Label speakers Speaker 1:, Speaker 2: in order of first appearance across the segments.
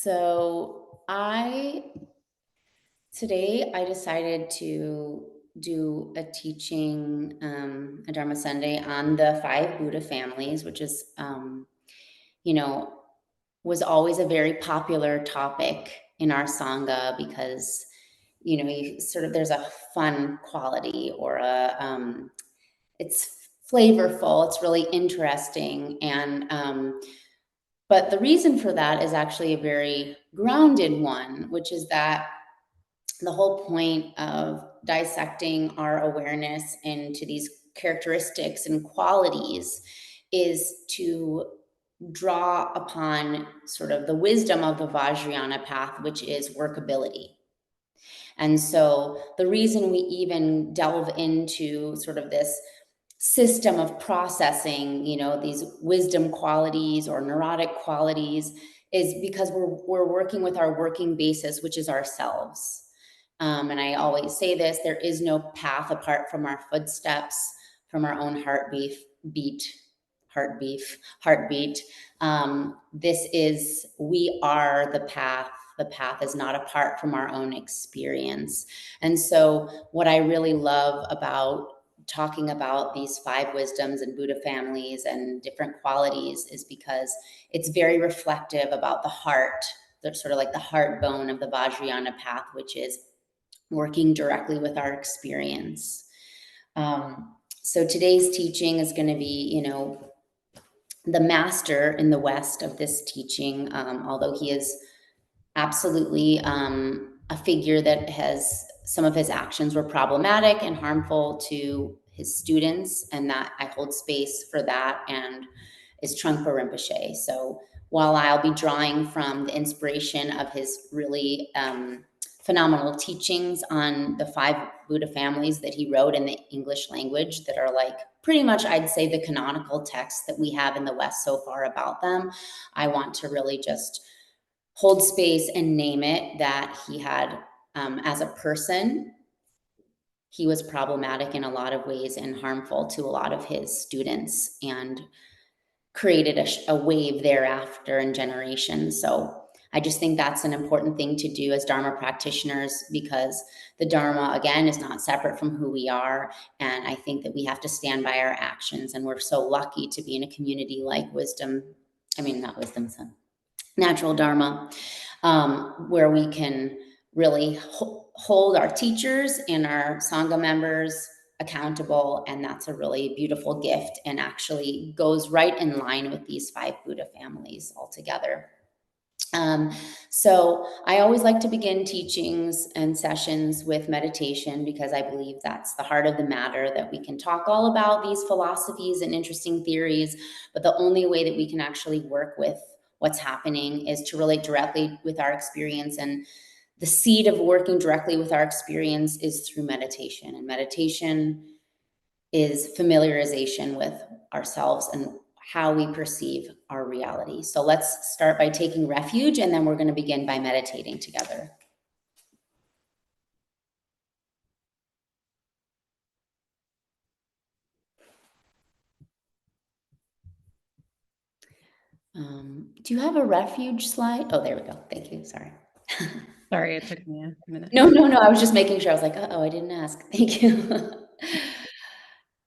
Speaker 1: So today I decided to do a teaching, a Dharma Sunday on the five Buddha families, which is, you know, was always a very popular topic in our Sangha because, there's a fun quality or it's flavorful, it's really interesting. But the reason for that is actually a very grounded one, which is that the whole point of dissecting our awareness into these characteristics and qualities is to draw upon sort of the wisdom of the Vajrayana path, which is workability. And so the reason we even delve into sort of this system of processing, these wisdom qualities or neurotic qualities is because we're working with our working basis, which is ourselves. And I always say this, there is no path apart from our footsteps, from our own heartbeat. We are the path. The path is not apart from our own experience. And so what I really love about talking about these five wisdoms and Buddha families and different qualities is because it's very reflective about the heart, the sort of like the heart bone of the Vajrayana path, which is working directly with our experience. So today's teaching is going to be, the master in the West of this teaching, although he is absolutely a figure that has some of his actions were problematic and harmful to his students, and that I hold space for that, and is Trungpa Rinpoche. So while I'll be drawing from the inspiration of his really phenomenal teachings on the five Buddha families that he wrote in the English language that are like pretty much, I'd say, the canonical texts that we have in the West so far about them, I want to really just hold space and name it that he had, as a person, he was problematic in a lot of ways and harmful to a lot of his students and created a wave thereafter in generations. So I just think that's an important thing to do as Dharma practitioners, because the Dharma, again, is not separate from who we are. And I think that we have to stand by our actions. And we're so lucky to be in a community like Natural Dharma, where we can really hold our teachers and our Sangha members accountable. And that's a really beautiful gift and actually goes right in line with these five Buddha families altogether. So I always like to begin teachings and sessions with meditation because I believe that's the heart of the matter, that we can talk all about these philosophies and interesting theories, but the only way that we can actually work with what's happening is to relate directly with our experience. And the seed of working directly with our experience is through meditation. And meditation is familiarization with ourselves and how we perceive our reality. So let's start by taking refuge, and then we're going to begin by meditating together. Do you have a refuge slide? Oh, there we go. Thank you. Sorry.
Speaker 2: Sorry, it took me a minute.
Speaker 1: No. I was just making sure. I was like, I didn't ask. Thank you.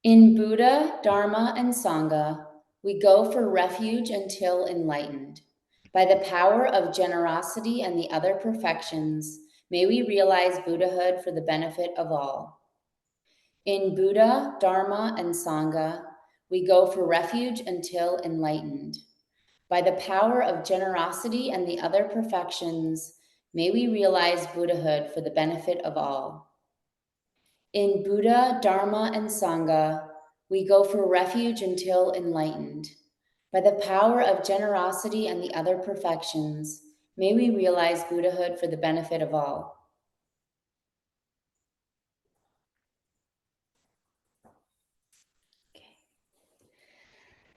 Speaker 1: In Buddha, Dharma, and Sangha, we go for refuge until enlightened. By the power of generosity and the other perfections, may we realize Buddhahood for the benefit of all. In Buddha, Dharma, and Sangha, we go for refuge until enlightened. By the power of generosity and the other perfections, may we realize Buddhahood for the benefit of all. In Buddha, Dharma, and Sangha, we go for refuge until enlightened. By the power of generosity and the other perfections, may we realize Buddhahood for the benefit of all. Okay.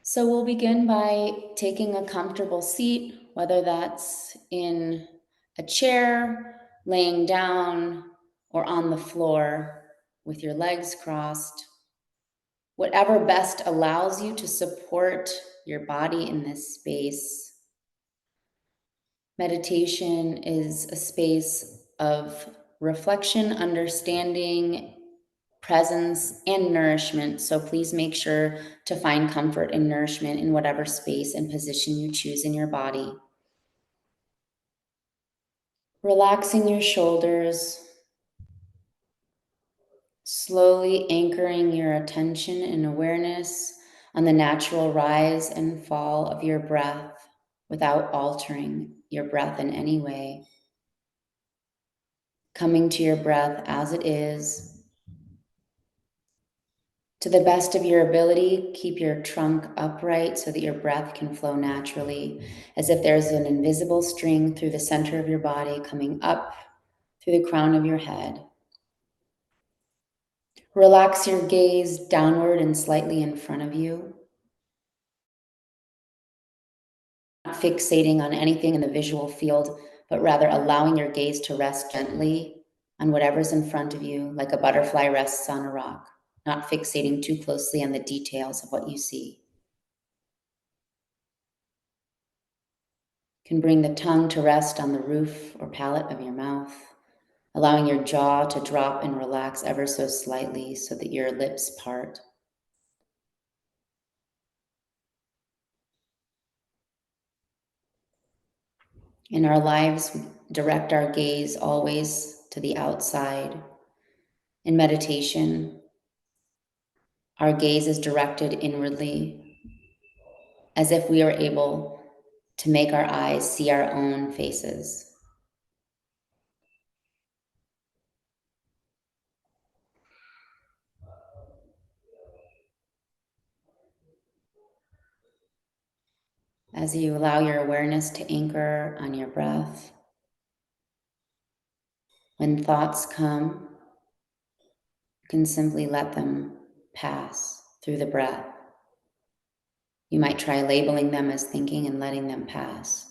Speaker 1: So we'll begin by taking a comfortable seat, whether that's in a chair, laying down, or on the floor with your legs crossed. Whatever best allows you to support your body in this space. Meditation is a space of reflection, understanding, presence, and nourishment. So please make sure to find comfort and nourishment in whatever space and position you choose in your body. Relaxing your shoulders, slowly anchoring your attention and awareness on the natural rise and fall of your breath without altering your breath in any way. Coming to your breath as it is. To the best of your ability, keep your trunk upright so that your breath can flow naturally, as if there's an invisible string through the center of your body coming up through the crown of your head. Relax your gaze downward and slightly in front of you. Not fixating on anything in the visual field, but rather allowing your gaze to rest gently on whatever's in front of you, like a butterfly rests on a rock, not fixating too closely on the details of what you see. You can bring the tongue to rest on the roof or palate of your mouth, allowing your jaw to drop and relax ever so slightly so that your lips part. In our lives, we direct our gaze always to the outside. In meditation, our gaze is directed inwardly, as if we are able to make our eyes see our own faces. As you allow your awareness to anchor on your breath, when thoughts come, you can simply let them pass through the breath. You might try labeling them as thinking and letting them pass.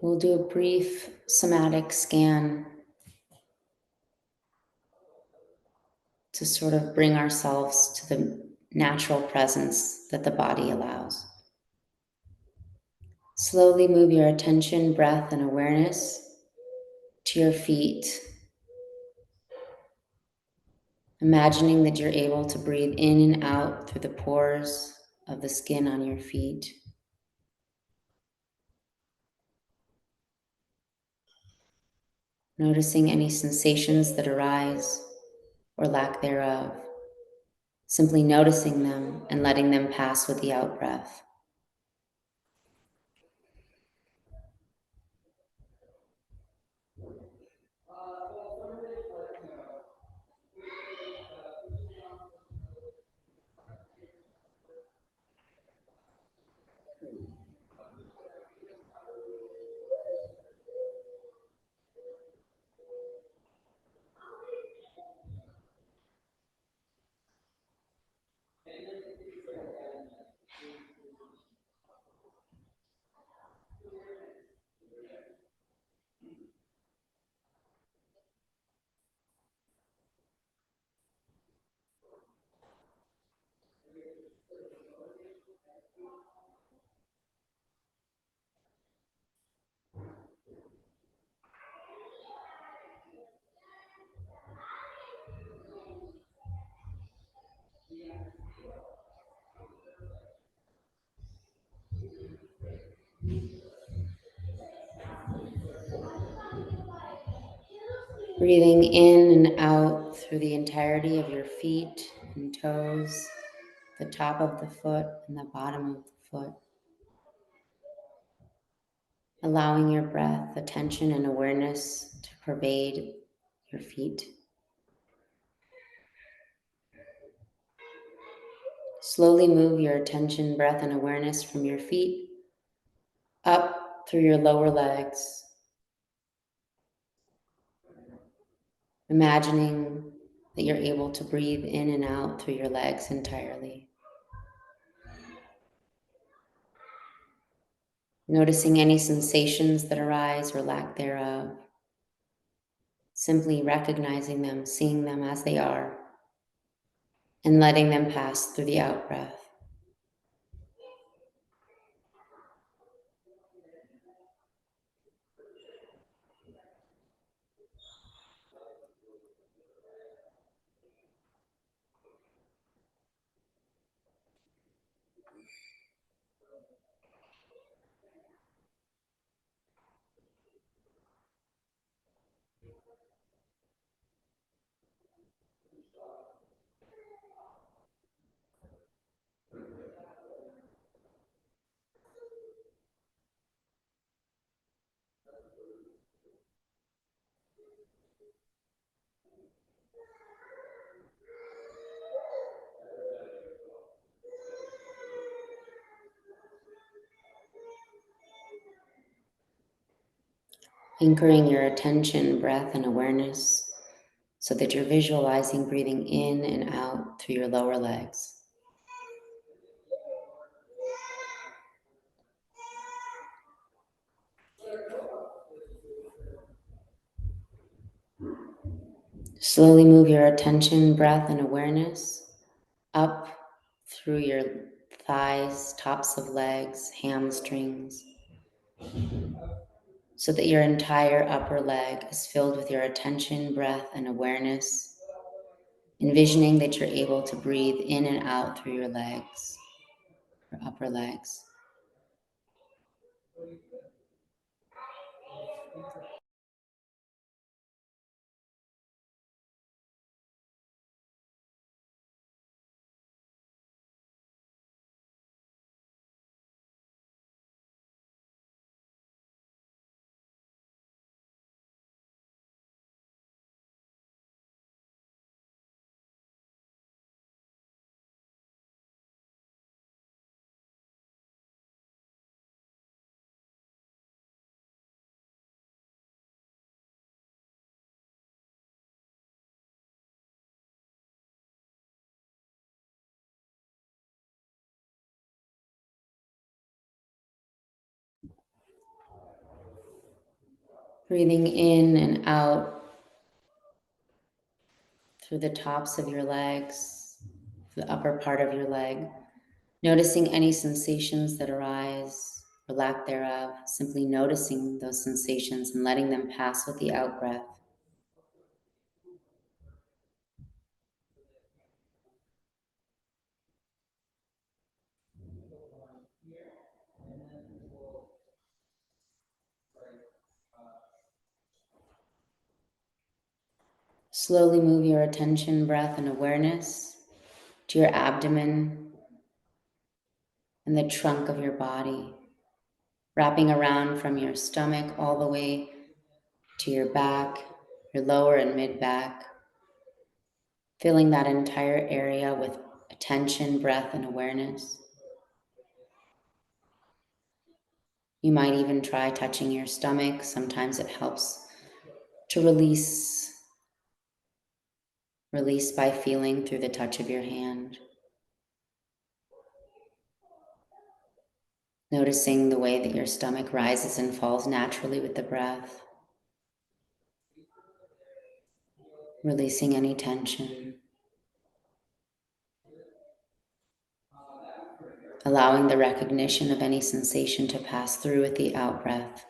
Speaker 1: We'll do a brief somatic scan to sort of bring ourselves to the natural presence that the body allows. Slowly move your attention, breath, and awareness to your feet, imagining that you're able to breathe in and out through the pores of the skin on your feet. Noticing any sensations that arise or lack thereof. Simply noticing them and letting them pass with the out breath. Breathing in and out through the entirety of your feet and toes, the top of the foot and the bottom of the foot. Allowing your breath, attention, and awareness to pervade your feet. Slowly move your attention, breath, and awareness from your feet up through your lower legs. Imagining that you're able to breathe in and out through your legs entirely. Noticing any sensations that arise or lack thereof. Simply recognizing them, seeing them as they are, and letting them pass through the out breath. Anchoring your attention, breath, and awareness so that you're visualizing breathing in and out through your lower legs. Slowly move your attention, breath, and awareness up through your thighs, tops of legs, hamstrings, so that your entire upper leg is filled with your attention, breath, and awareness, envisioning that you're able to breathe in and out through your legs, your upper legs. Breathing in and out through the tops of your legs, the upper part of your leg, noticing any sensations that arise or lack thereof, simply noticing those sensations and letting them pass with the out breath. Slowly move your attention, breath, and awareness to your abdomen and the trunk of your body, wrapping around from your stomach all the way to your back, your lower and mid back, filling that entire area with attention, breath, and awareness. You might even try touching your stomach. Sometimes it helps to release by feeling through the touch of your hand. Noticing the way that your stomach rises and falls naturally with the breath. Releasing any tension. Allowing the recognition of any sensation to pass through with the out breath.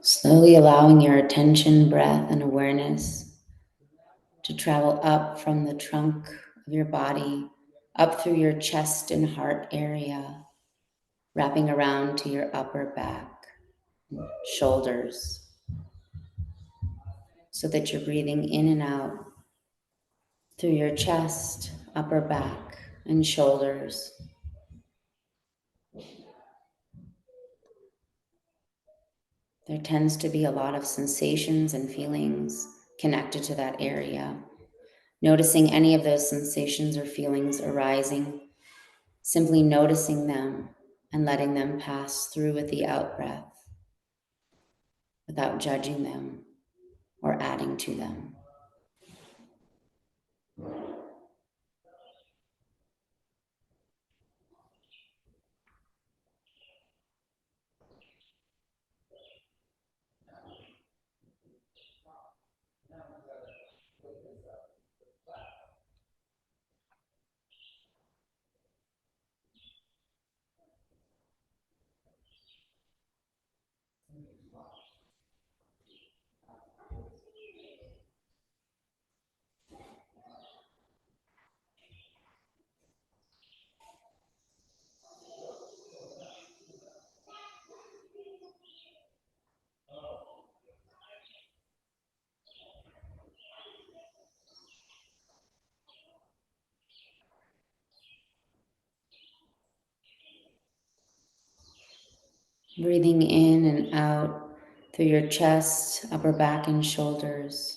Speaker 1: Slowly allowing your attention, breath, and awareness to travel up from the trunk of your body, up through your chest and heart area, wrapping around to your upper back, shoulders, so that you're breathing in and out through your chest, upper back, and shoulders. There tends to be a lot of sensations and feelings connected to that area. Noticing any of those sensations or feelings arising, simply noticing them and letting them pass through with the out breath without judging them or adding to them. Breathing in and out through your chest, upper back, and shoulders.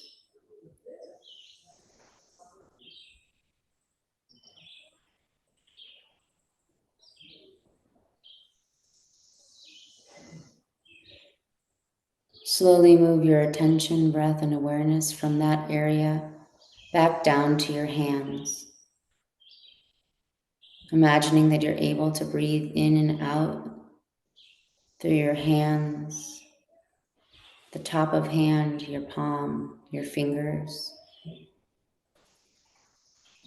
Speaker 1: Slowly move your attention, breath, and awareness from that area back down to your hands. Imagining that you're able to breathe in and out through your hands, the top of hand, your palm, your fingers,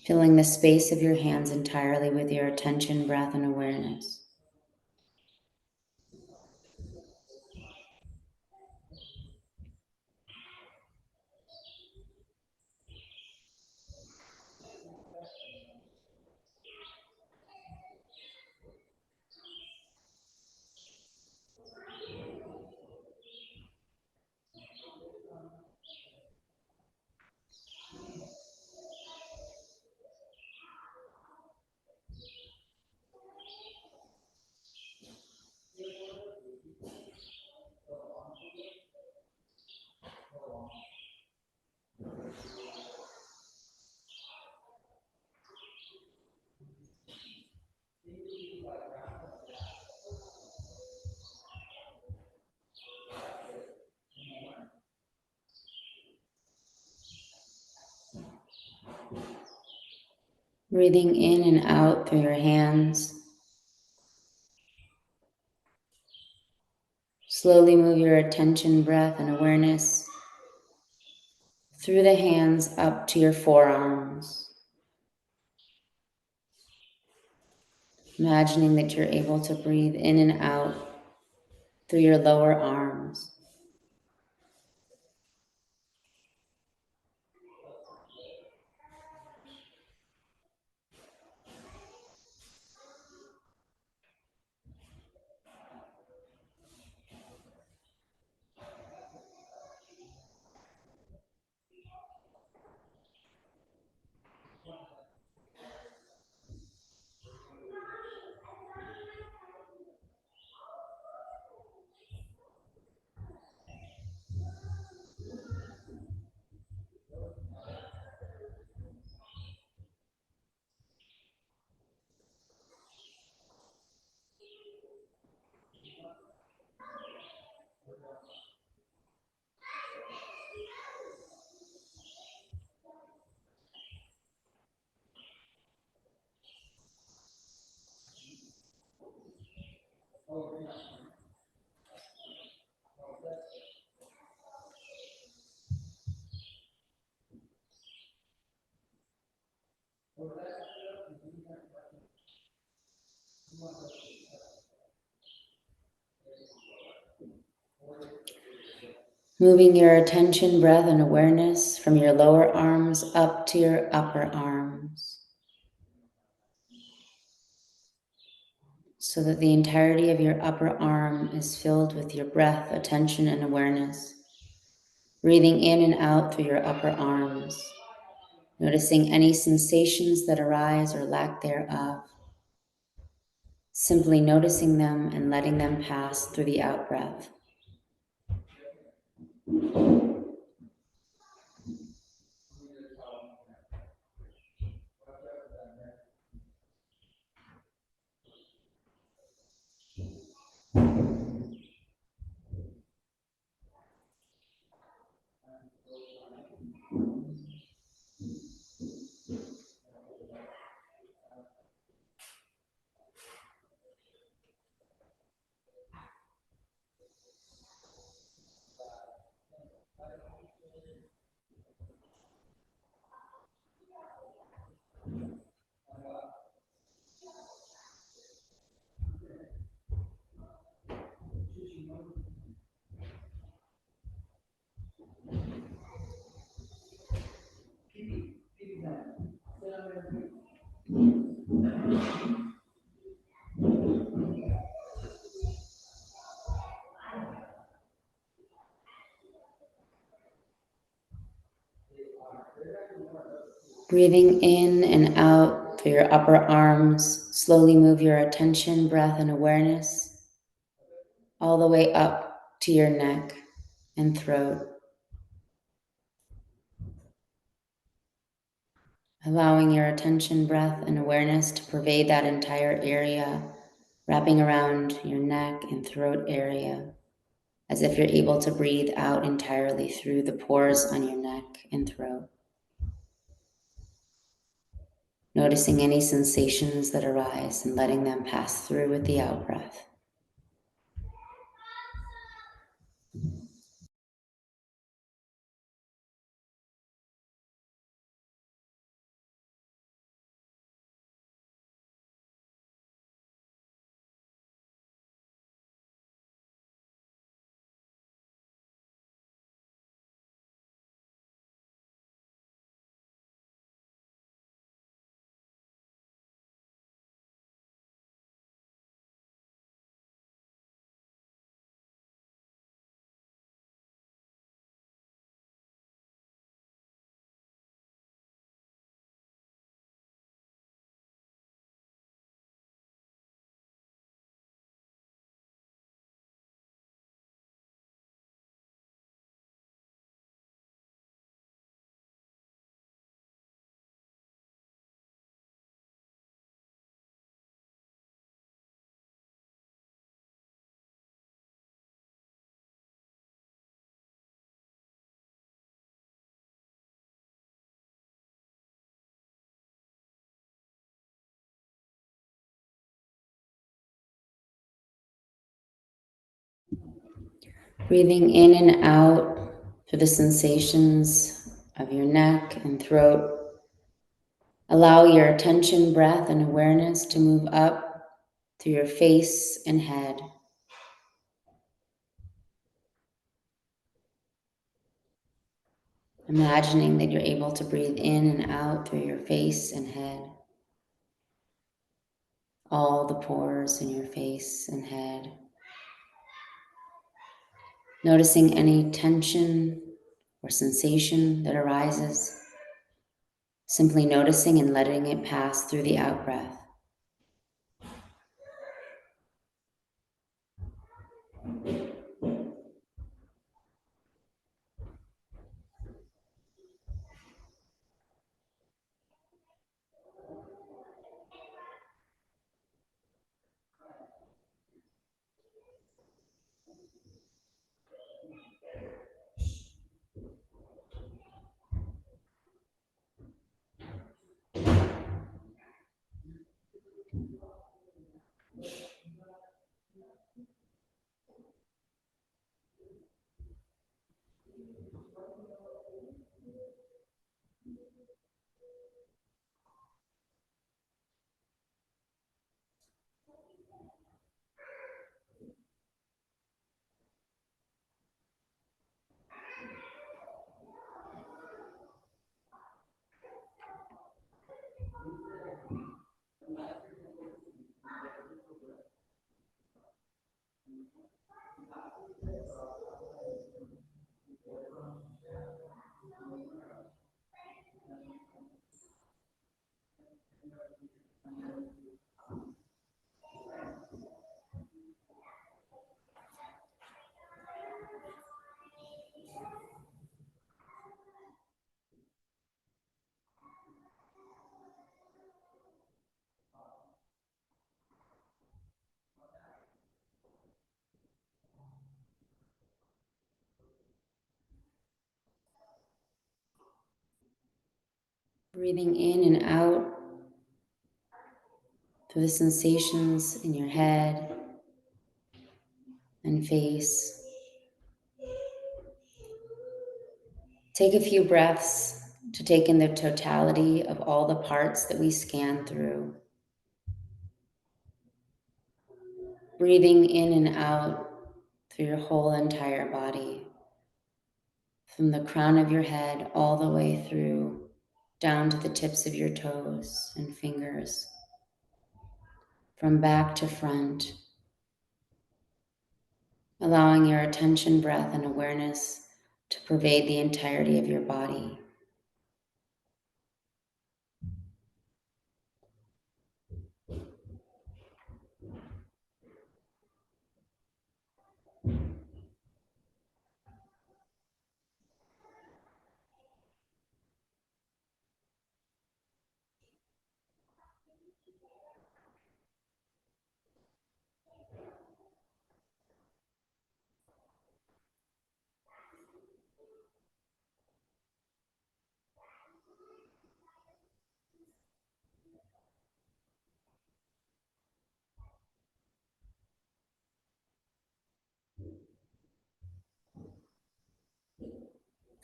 Speaker 1: filling the space of your hands entirely with your attention, breath, and awareness. Breathing in and out through your hands. Slowly move your attention, breath, and awareness through the hands up to your forearms. Imagining that you're able to breathe in and out through your lower arms. Moving your attention, breath, and awareness from your lower arms up to your upper arms, so that the entirety of your upper arm is filled with your breath, attention, and awareness. Breathing in and out through your upper arms, noticing any sensations that arise or lack thereof. Simply noticing them and letting them pass through the out breath. Breathing in and out through your upper arms, slowly move your attention, breath, and awareness all the way up to your neck and throat. Allowing your attention, breath, and awareness to pervade that entire area, wrapping around your neck and throat area, as if you're able to breathe out entirely through the pores on your neck and throat. Noticing any sensations that arise and letting them pass through with the out breath. Breathing in and out through the sensations of your neck and throat. Allow your attention, breath, and awareness to move up through your face and head. Imagining that you're able to breathe in and out through your face and head. All the pores in your face and head. Noticing any tension or sensation that arises. Simply noticing and letting it pass through the out breath. Breathing in and out through the sensations in your head and face. Take a few breaths to take in the totality of all the parts that we scan through. Breathing in and out through your whole entire body, from the crown of your head all the way through, down to the tips of your toes and fingers, from back to front, allowing your attention, breath, and awareness to pervade the entirety of your body.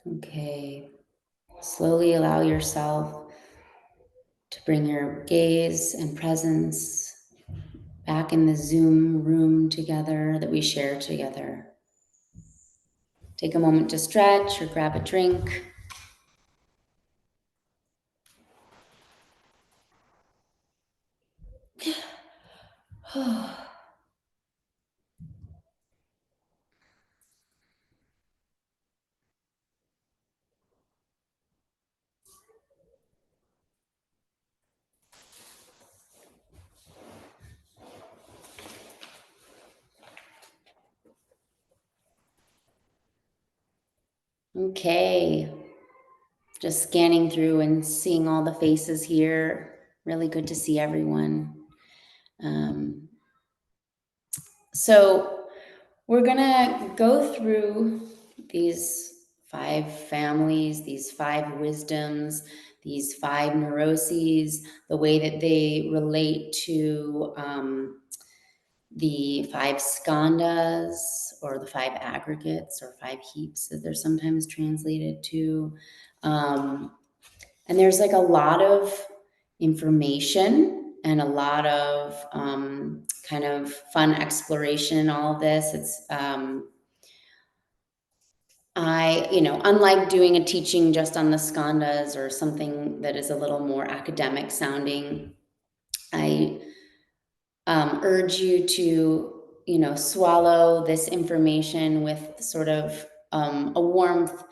Speaker 1: Okay, slowly allow yourself to bring your gaze and presence back in the Zoom room together that we share together. Take a moment to stretch or grab a drink. Okay, just scanning through and seeing all the faces here. Really good to see everyone. So we're gonna go through these 5 families, these 5 wisdoms, these 5 neuroses, the way that they relate to the 5 skandhas, or the 5 aggregates, or 5 heaps that they're sometimes translated to. And there's like a lot of information and a lot of kind of fun exploration in all of this. It's unlike doing a teaching just on the skandhas or something that is a little more academic sounding, I urge you to, swallow this information with sort of a warmth,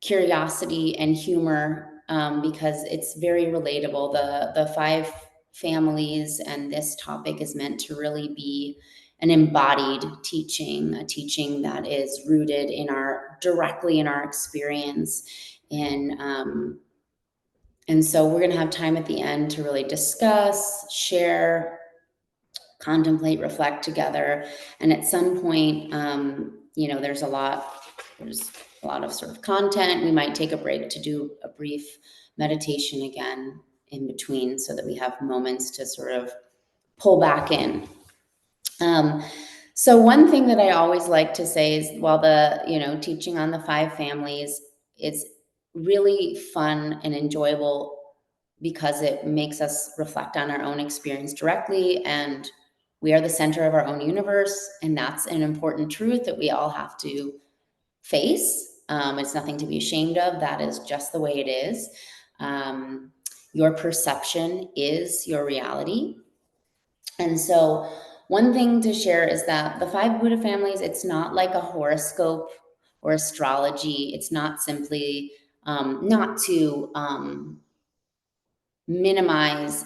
Speaker 1: curiosity, and humor, because it's very relatable. The 5 families and this topic is meant to really be an embodied teaching, a teaching that is rooted directly in our experience. And so we're going to have time at the end to really discuss, share, contemplate, reflect together. And at some point, there's a lot of sort of content. We might take a break to do a brief meditation again in between, so that we have moments to sort of pull back in. So one thing that I always like to say is, while the teaching on the 5 families is really fun and enjoyable, because it makes us reflect on our own experience directly, and we are the center of our own universe, and that's an important truth that we all have to face. It's nothing to be ashamed of. That is just the way it is. Your perception is your reality. And so one thing to share is that the 5 Buddha families, it's not like a horoscope or astrology. It's not simply not to minimize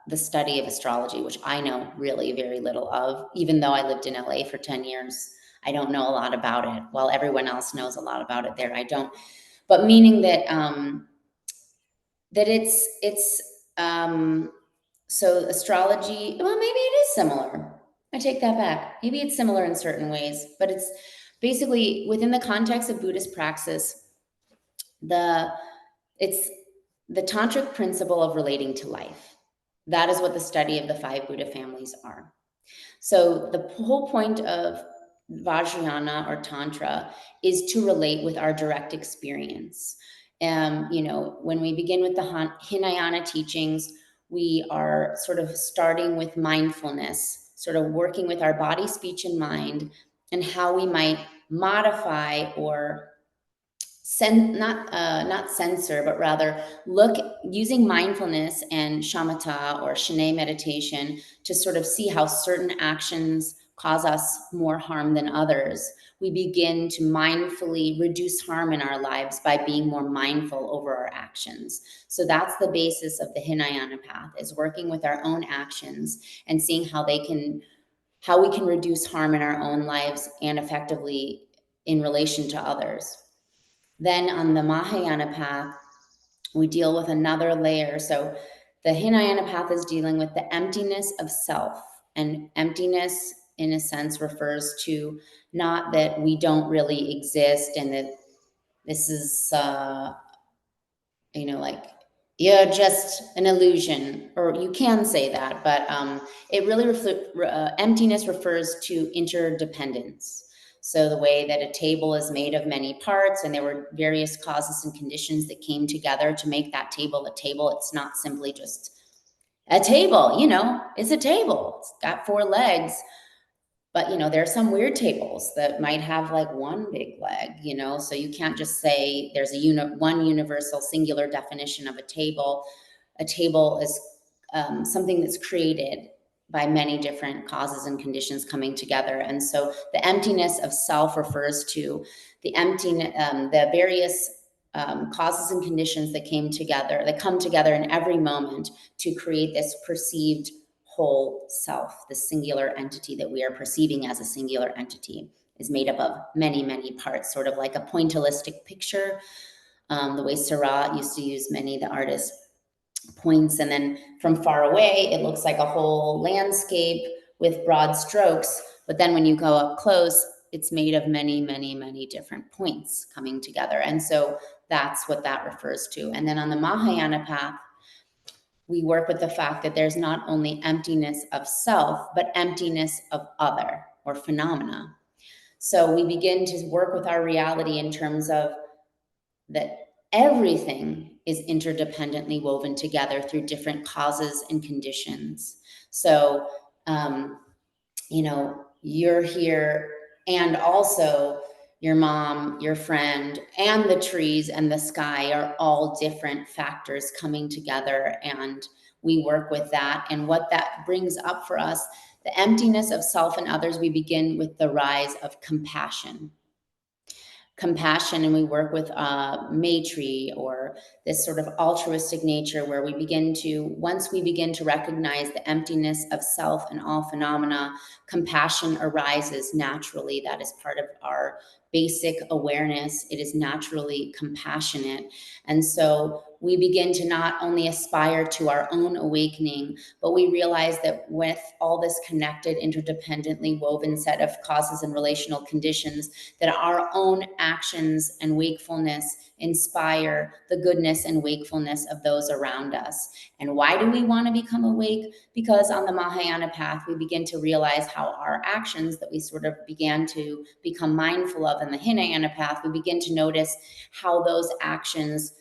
Speaker 1: the study of astrology, which I know really very little of. Even though I lived in LA for 10 years, I don't know a lot about it. While everyone else knows a lot about it there, I don't. But meaning that it's so astrology, well, maybe it is similar. I take that back. Maybe it's similar in certain ways, but it's basically within the context of Buddhist praxis. It's the tantric principle of relating to life. That is what the study of the 5 Buddha families are. So the whole point of Vajrayana or Tantra is to relate with our direct experience. When we begin with the Hinayana teachings, we are sort of starting with mindfulness, sort of working with our body, speech, and mind, and how we might modify or not censor, but rather look using mindfulness and shamatha or Shine meditation to sort of see how certain actions cause us more harm than others. We begin to mindfully reduce harm in our lives by being more mindful over our actions. So that's the basis of the Hinayana path, is working with our own actions and seeing how we can reduce harm in our own lives and effectively in relation to others. Then on the Mahayana path, we deal with another layer. So the Hinayana path is dealing with the emptiness of self. And emptiness, in a sense, refers to not that we don't really exist and that this is, like you're just an illusion, or you can say that, but it really emptiness refers to interdependence. So the way that a table is made of many parts, and there were various causes and conditions that came together to make that table a table. It's not simply just a table, it's a table. It's got 4 legs. But, there are some weird tables that might have like one big leg, so you can't just say there's one universal singular definition of a table. A table is something that's created by many different causes and conditions coming together. And so the emptiness of self refers to the various causes and conditions that come together in every moment to create this perceived whole self. The singular entity that we are perceiving as a singular entity is made up of many, many parts, sort of like a pointillistic picture. The way Seurat used to use many of the artists points, and then from far away, it looks like a whole landscape with broad strokes. But then when you go up close, it's made of many, many, many different points coming together. And so that's what that refers to. And then on the Mahayana path, we work with the fact that there's not only emptiness of self, but emptiness of other or phenomena. So we begin to work with our reality in terms of that everything is interdependently woven together through different causes and conditions. So, you're here, and also your mom, your friend, and the trees and the sky are all different factors coming together, and we work with that. And what that brings up for us, the emptiness of self and others, we begin with the rise of compassion, and we work with Maitri, or this sort of altruistic nature, where once we begin to recognize the emptiness of self and all phenomena, compassion arises naturally. That is part of our basic awareness. It is naturally compassionate. And so we begin to not only aspire to our own awakening, but we realize that with all this connected, interdependently woven set of causes and relational conditions, that our own actions and wakefulness inspire the goodness and wakefulness of those around us. And why do we want to become awake? Because on the Mahayana path, we begin to realize how our actions that we sort of began to become mindful of in the Hinayana path, we begin to notice how those actions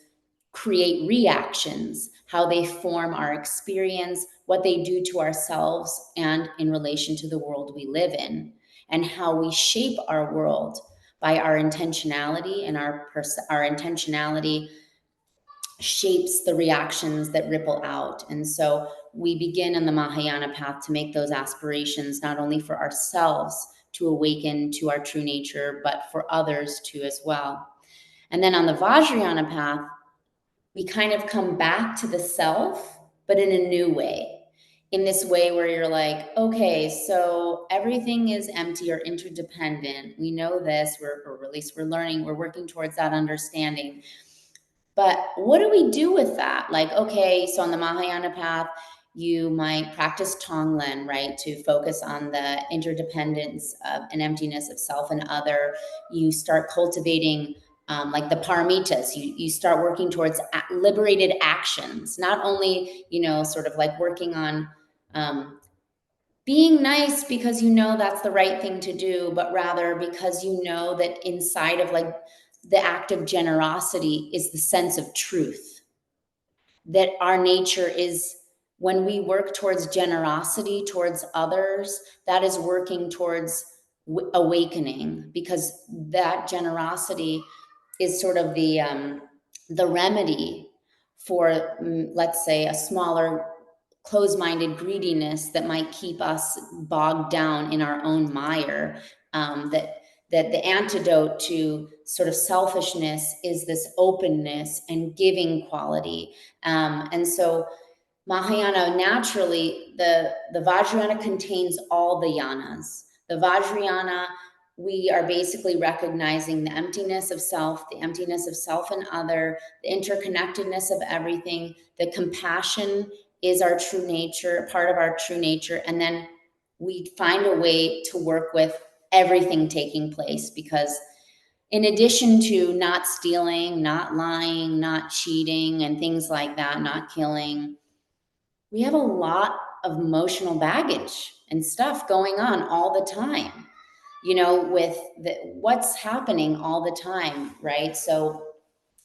Speaker 1: create reactions, how they form our experience, what they do to ourselves and in relation to the world we live in, and how we shape our world by our intentionality, and our intentionality shapes the reactions that ripple out. And so we begin in the Mahayana path to make those aspirations, not only for ourselves to awaken to our true nature, but for others too as well. And then on the Vajrayana path, we kind of come back to the self, but in a new way. In this way where you're like, okay, so everything is empty or interdependent. We know this, or at least we're learning, we're working towards that understanding. But what do we do with that? Like, okay, so on the Mahayana path, you might practice Tonglen, right, to focus on the interdependence of and emptiness of self and other. You start cultivating like the paramitas. You start working towards liberated actions, not only, sort of like working on being nice because you know that's the right thing to do, but rather because you know that inside of like the act of generosity is the sense of truth. That our nature is, when we work towards generosity towards others, that is working towards awakening, because that generosity is sort of the remedy for, let's say, a smaller closed-minded greediness that might keep us bogged down in our own mire. That the antidote to sort of selfishness is this openness and giving quality. And so Mahayana, naturally, the Vajrayana contains all the yanas. The Vajrayana, we are basically recognizing the emptiness of self and other, the interconnectedness of everything, the compassion is our true nature, part of our true nature. And then we find a way to work with everything taking place, because in addition to not stealing, not lying, not cheating, and things like that, not killing, we have a lot of emotional baggage and stuff going on all the time, with what's happening all the time, right? So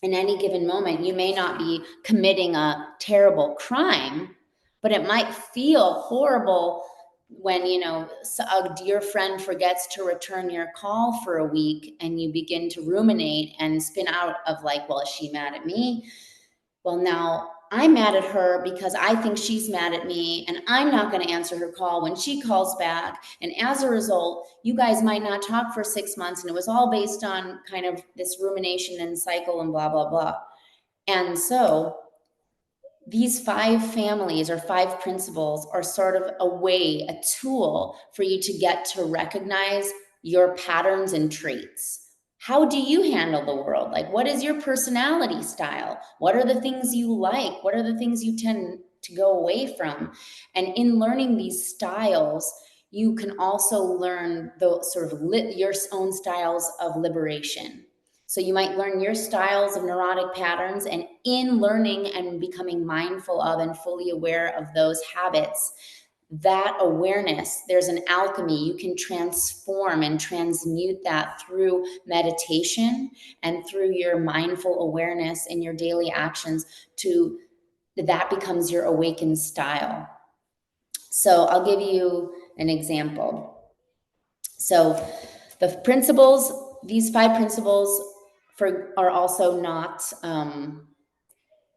Speaker 1: in any given moment, you may not be committing a terrible crime, but it might feel horrible when, a dear friend forgets to return your call for a week, and you begin to ruminate and spin out of like, well, is she mad at me? Well, now I'm mad at her because I think she's mad at me, and I'm not going to answer her call when she calls back. And as a result, you guys might not talk for 6 months. And it was all based on kind of this rumination and cycle and blah, blah, blah. And so these 5 families or 5 principles are sort of a way, a tool for you to get to recognize your patterns and traits. How do you handle the world? Like, what is your personality style? What are the things you like? What are the things you tend to go away from? And in learning these styles, you can also learn the sort of your own styles of liberation. So you might learn your styles of neurotic patterns, and in learning and becoming mindful of and fully aware of those habits, that awareness, there's an alchemy. You can transform and transmute that through meditation and through your mindful awareness in your daily actions, to that becomes your awakened style. So I'll give you an example. So the principles, these 5 principles are also not,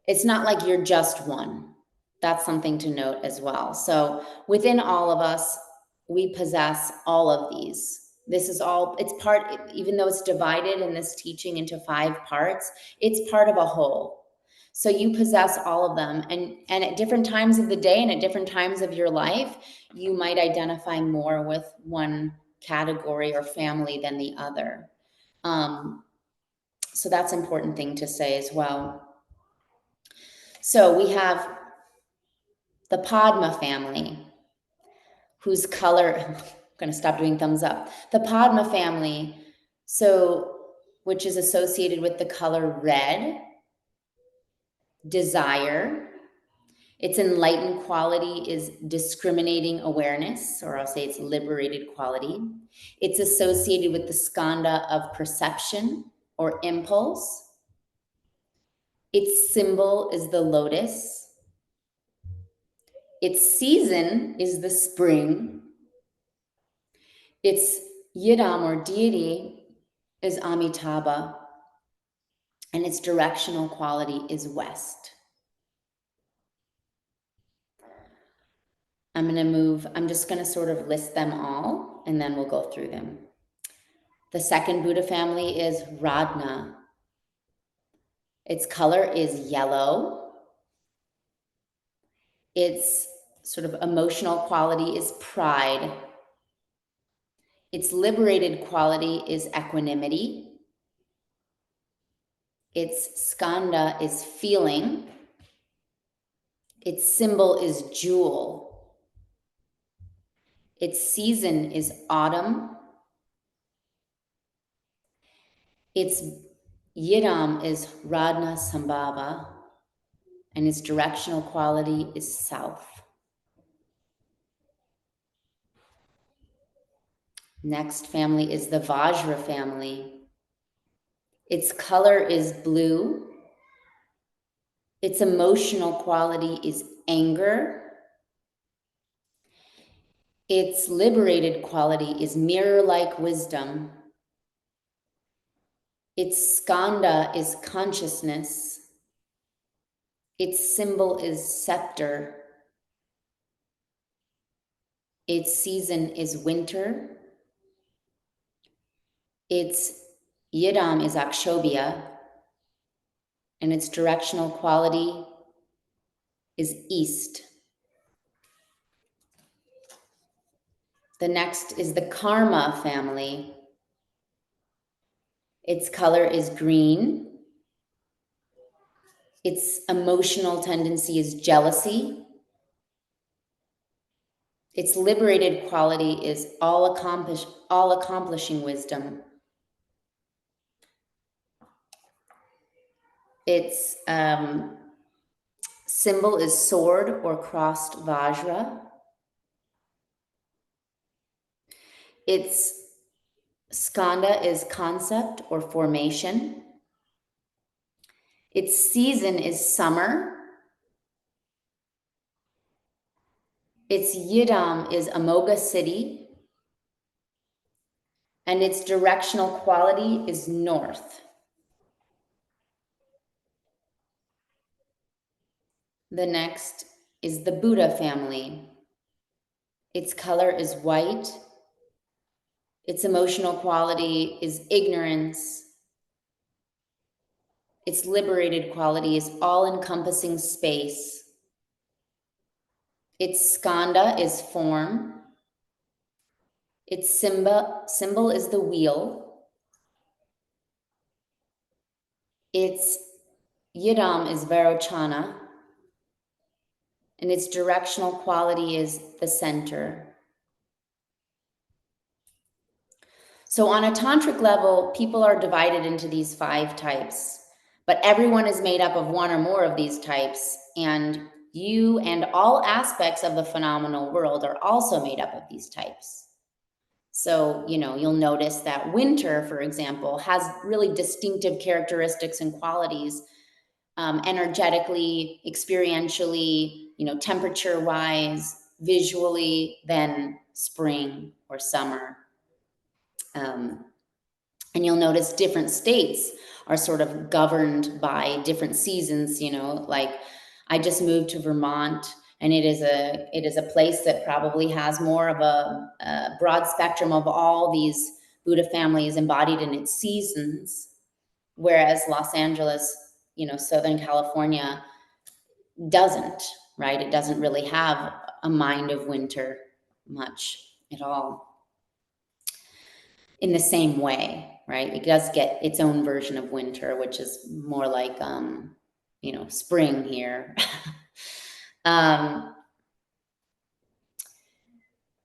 Speaker 1: it's not like you're just one. That's something to note as well. So within all of us, we possess all of these. This is all, it's part, even though it's divided in this teaching into 5 parts, it's part of a whole. So you possess all of them. And at different times of the day and at different times of your life, you might identify more with one category or family than the other. So that's an important thing to say as well. So we have the Padma family, whose color, I'm going to stop doing thumbs up. The Padma family, which is associated with the color red, desire. Its enlightened quality is discriminating awareness, or I'll say it's liberated quality. It's associated with the skanda of perception or impulse. Its symbol is the lotus. Its season is the spring. Its yidam or deity is Amitabha. And its directional quality is west. I'm just going to sort of list them all, and then we'll go through them. The second Buddha family is Radna. Its color is yellow. Its sort of emotional quality is pride. Its liberated quality is equanimity. Its skanda is feeling. Its symbol is jewel. Its season is autumn. Its Yidam is Radna Sambhava, and its directional quality is south. Next family is the Vajra family. Its color is blue. Its emotional quality is anger. Its liberated quality is mirror-like wisdom. Its skanda is consciousness. Its symbol is scepter. Its season is winter. Its yidam is akshobhya, and its directional quality is east. The next is the karma family. Its color is green. Its emotional tendency is jealousy. Its liberated quality is all accomplishing wisdom. Its symbol is sword or crossed vajra. Its skanda is concept or formation. Its season is summer. Its yidam is Amoga city. And its directional quality is north. The next is the Buddha family. Its color is white. Its emotional quality is ignorance. Its liberated quality is all-encompassing space. Its skanda is form. Its symbol is the wheel. Its yidam is Varochana. And its directional quality is the center. So on a tantric level, people are divided into these 5 types, but everyone is made up of one or more of these types, and you and all aspects of the phenomenal world are also made up of these types. So, you'll notice that winter, for example, has really distinctive characteristics and qualities, energetically, experientially, temperature-wise, visually, than spring or summer. And you'll notice different states are sort of governed by different seasons, like I just moved to Vermont, and it is a place that probably has more of a broad spectrum of all these Buddha families embodied in its seasons, whereas Los Angeles, Southern California doesn't, right? It doesn't really have a mind of winter much at all in the same way, right? It does get its own version of winter, which is more like, spring here.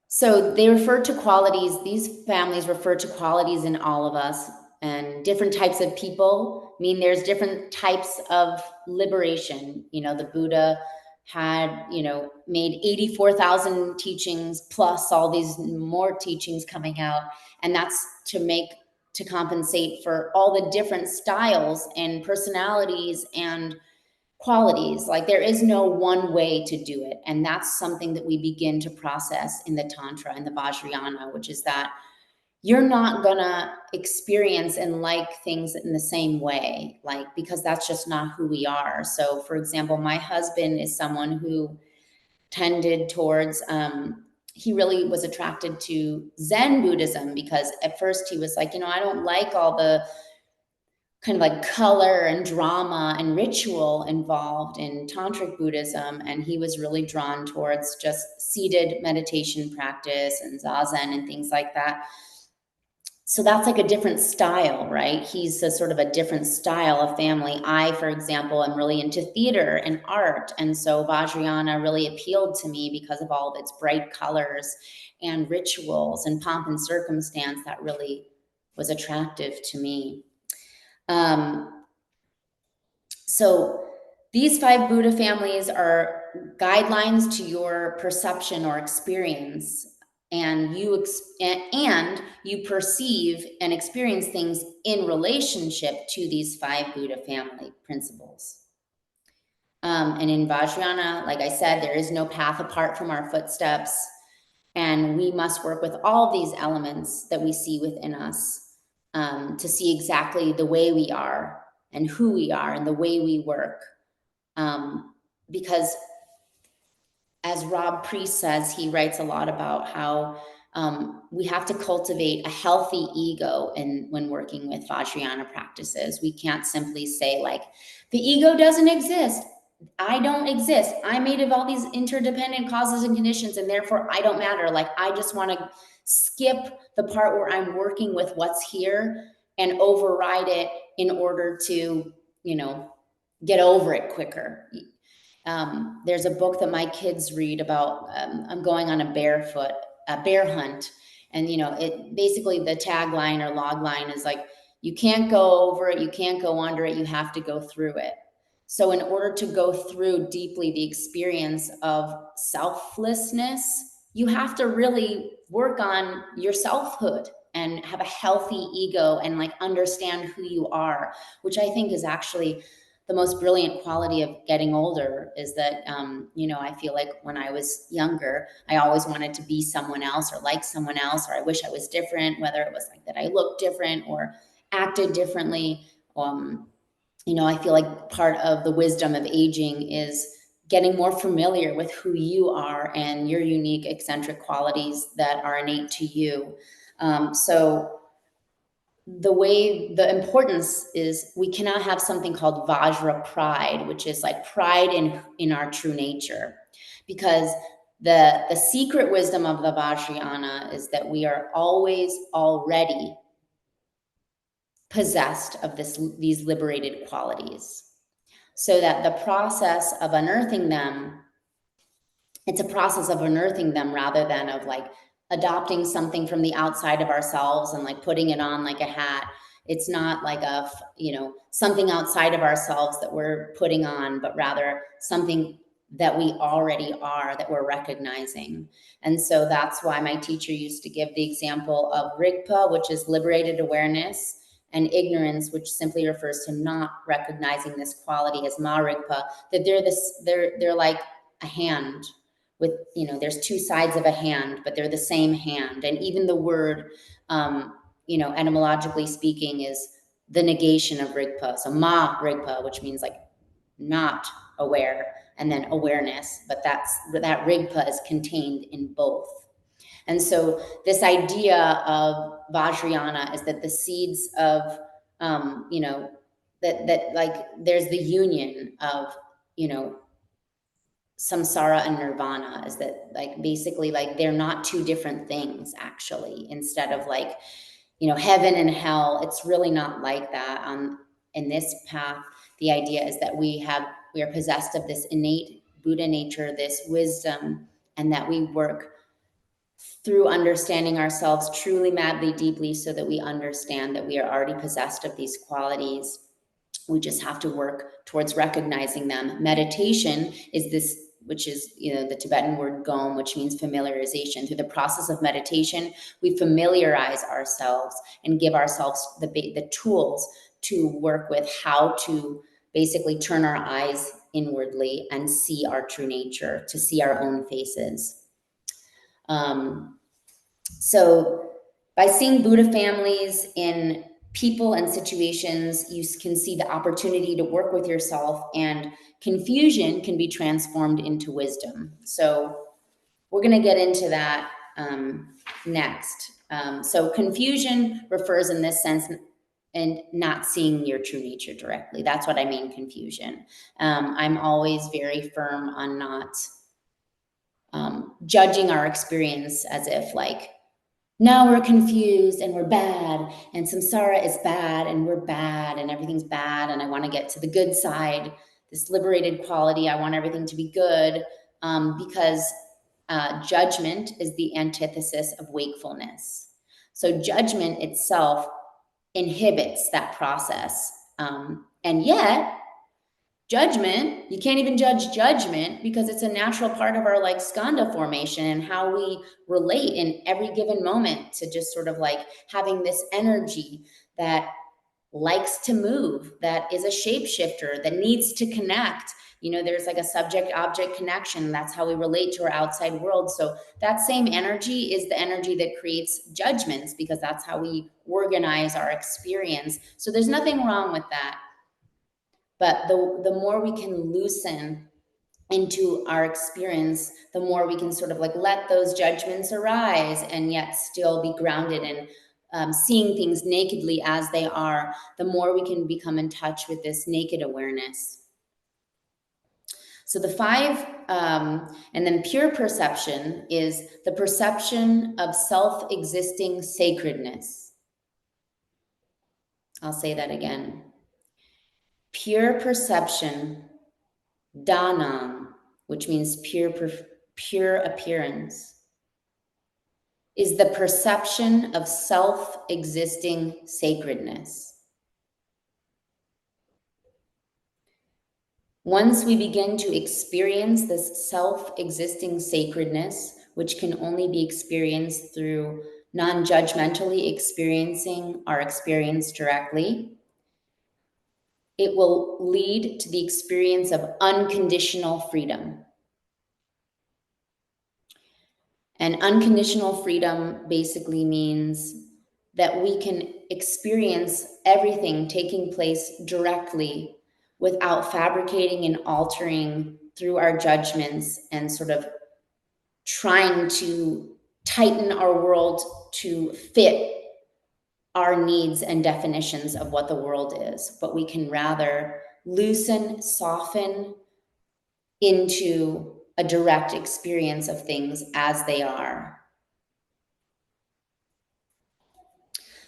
Speaker 1: So they refer to qualities, these families refer to qualities in all of us, and different types of people mean there's different types of liberation. The Buddha had, made 84,000 teachings plus all these more teachings coming out. And that's to compensate for all the different styles and personalities and qualities. Like there is no one way to do it. And that's something that we begin to process in the Tantra and the Vajrayana, which is that you're not gonna experience and like things in the same way, because that's just not who we are. So for example, my husband is someone who tended towards, he really was attracted to Zen Buddhism, because at first he was like, I don't like all the kind of like color and drama and ritual involved in Tantric Buddhism. And he was really drawn towards just seated meditation practice and Zazen and things like that. So that's like a different style, right? He's a sort of a different style of family. I, for example, am really into theater and art. And so Vajrayana really appealed to me because of all of its bright colors and rituals and pomp and circumstance. That really was attractive to me. So these 5 Buddha families are guidelines to your perception or experience, and you perceive and experience things in relationship to these 5 Buddha family principles. And in Vajrayana, like I said, there is no path apart from our footsteps, and we must work with all these elements that we see within us to see exactly the way we are and who we are and the way we work. Because as Rob Priest says, he writes a lot about how we have to cultivate a healthy ego when working with Vajrayana practices. We can't simply say like, the ego doesn't exist. I don't exist. I'm made of all these interdependent causes and conditions, and therefore I don't matter. Like, I just want to skip the part where I'm working with what's here and override it in order to, get over it quicker. There's a book that my kids read about. I'm going on a bear hunt, and it basically, the tagline or log line is like, you can't go over it, you can't go under it, you have to go through it. So in order to go through deeply the experience of selflessness, you have to really work on your selfhood and have a healthy ego and like understand who you are, which I think is actually the most brilliant quality of getting older. Is that, I feel like when I was younger, I always wanted to be someone else or like someone else, or I wish I was different, whether it was like that I looked different or acted differently. I feel like part of the wisdom of aging is getting more familiar with who you are and your unique eccentric qualities that are innate to you. So the importance is, we cannot have something called Vajra pride, which is like pride in our true nature, because the secret wisdom of the Vajrayana is that we are always already possessed of these liberated qualities, so that the process of unearthing them, it's a process of unearthing them rather than of like adopting something from the outside of ourselves and like putting it on like a hat. It's not like something outside of ourselves that we're putting on, but rather something that we already are, that we're recognizing. And so that's why my teacher used to give the example of Rigpa, which is liberated awareness, and ignorance, which simply refers to not recognizing this quality, as Ma Rigpa, that they're like a hand with, there's two sides of a hand, but they're the same hand. And even the word, etymologically speaking, is the negation of Rigpa. So Ma Rigpa, which means like not aware, and then awareness, but that Rigpa is contained in both. And so this idea of Vajrayana is that the seeds of, that like there's the union of, samsara and nirvana, is that like basically like they're not two different things actually. Instead of like, heaven and hell, it's really not like that. In this path, the idea is that we are possessed of this innate Buddha nature, this wisdom, and that we work through understanding ourselves truly, madly, deeply, so that we understand that we are already possessed of these qualities. We just have to work towards recognizing them. Meditation is this, which is, the Tibetan word gom, which means familiarization. Through the process of meditation, we familiarize ourselves and give ourselves the tools to work with how to basically turn our eyes inwardly and see our true nature, to see our own faces. So by seeing Buddha families in people and situations, you can see the opportunity to work with yourself, and confusion can be transformed into wisdom. So we're going to get into that next. So confusion refers in this sense and not seeing your true nature directly. That's what I mean, confusion. I'm always very firm on not judging our experience as if like, now we're confused and we're bad, and samsara is bad and we're bad and everything's bad, and I want to get to the good side, this liberated quality. I want everything to be good, because judgment is the antithesis of wakefulness. So judgment itself inhibits that process. And yet, judgment, you can't even judge judgment because it's a natural part of our like skanda formation and how we relate in every given moment to just sort of like having this energy that likes to move, that is a shapeshifter, that needs to connect. You know, there's like a subject object connection. That's how we relate to our outside world. So that same energy is the energy that creates judgments because that's how we organize our experience. So there's nothing wrong with that. But the more we can loosen into our experience, the more we can sort of like let those judgments arise and yet still be grounded in seeing things nakedly as they are, the more we can become in touch with this naked awareness. So the five, and then pure perception is the perception of self-existing sacredness. I'll say that again. Pure perception, danam, which means pure appearance, is the perception of self-existing sacredness. Once we begin to experience this self-existing sacredness, which can only be experienced through non-judgmentally experiencing our experience directly, it will lead to the experience of unconditional freedom. And unconditional freedom basically means that we can experience everything taking place directly without fabricating and altering through our judgments and sort of trying to tighten our world to fit our needs and definitions of what the world is. But we can rather loosen, soften into a direct experience of things as they are.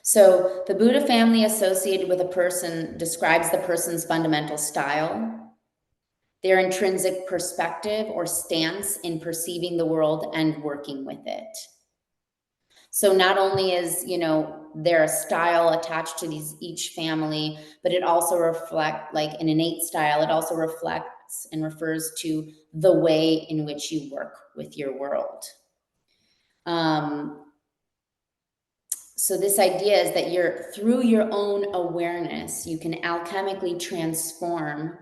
Speaker 1: So the Buddha family associated with a person describes the person's fundamental style, their intrinsic perspective or stance in perceiving the world and working with it. So not only is, you know, there a style attached to each family, but it also reflects like an innate style. It also reflects and refers to the way in which you work with your world. So this idea is that through your own awareness, you can alchemically transform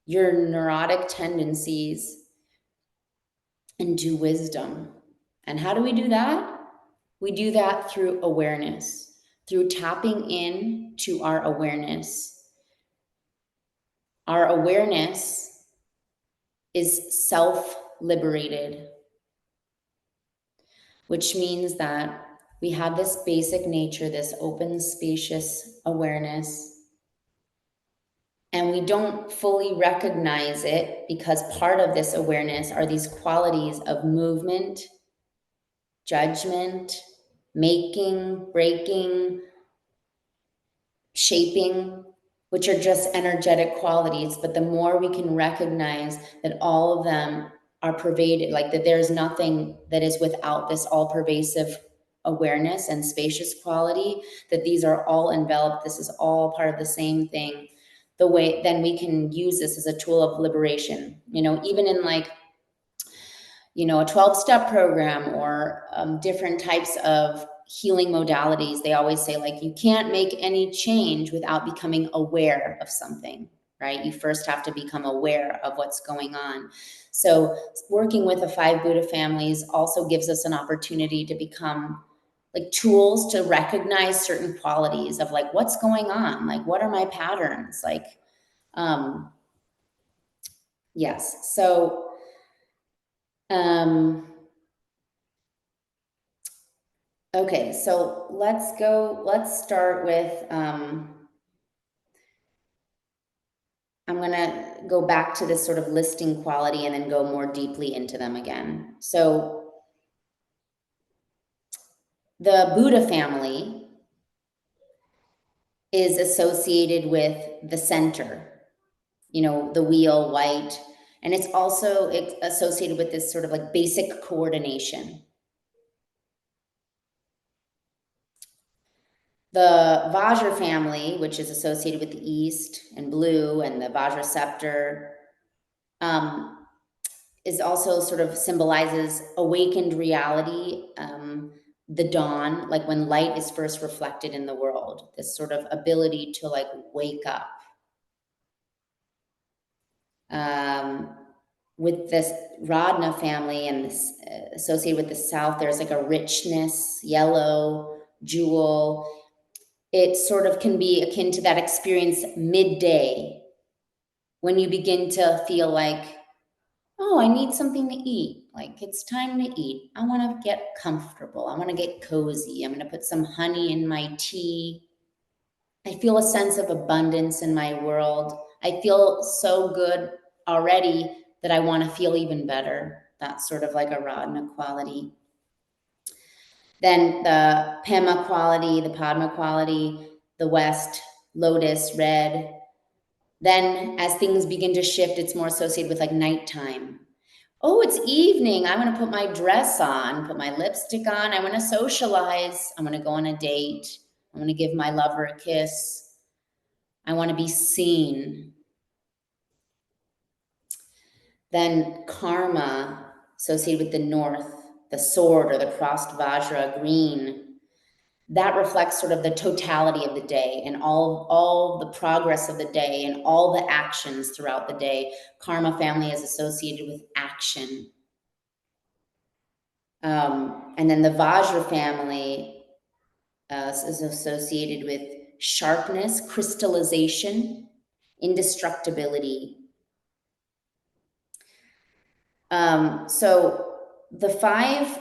Speaker 1: your neurotic tendencies into wisdom. And how do we do that? We do that through awareness, through tapping in to our awareness. Our awareness is self-liberated, which means that we have this basic nature, this open, spacious awareness, and we don't fully recognize it because part of this awareness are these qualities of movement, judgment, making, breaking, shaping, which are just energetic qualities. But the more we can recognize that all of them are pervaded, like that there's nothing that is without this all-pervasive awareness and spacious quality, that these are all enveloped, this is all part of the same thing, the way then we can use this as a tool of liberation. You know, even in like, you know, a 12-step program or different types of healing modalities, they always say like, you can't make any change without becoming aware of something, right? You first have to become aware of what's going on. So working with the 5 Buddha families also gives us an opportunity to become like tools to recognize certain qualities of like, what's going on? Like, what are my patterns? Like, yes. So, okay, so let's start with, I'm gonna go back to this sort of listing quality and then go more deeply into them again. So the Buddha family is associated with the center, you know, the wheel, white, and it's also associated with this sort of like basic coordination. The Vajra family, which is associated with the East and blue, and the Vajra scepter, is also sort of symbolizes awakened reality, the dawn, like when light is first reflected in the world, this sort of ability to like wake up. With this Radna family and this associated with the South, there's like a richness, yellow, jewel. It sort of can be akin to that experience midday when you begin to feel like, oh, I need something to eat. Like it's time to eat. I want to get comfortable. I want to get cozy. I'm going to put some honey in my tea. I feel a sense of abundance in my world. I feel so good already that I want to feel even better. That's sort of like a Radna quality. Then the Pema quality, the Padma quality, the West, lotus, red. Then as things begin to shift, it's more associated with like nighttime. Oh, it's evening. I want to put my dress on, put my lipstick on. I want to socialize. I want to go on a date. I want to give my lover a kiss. I want to be seen. Then karma, associated with the north, the sword or the crossed vajra, green, that reflects sort of the totality of the day and all the progress of the day and all the actions throughout the day. Karma family is associated with action. And then the Vajra family is associated with sharpness, crystallization, indestructibility. So the 5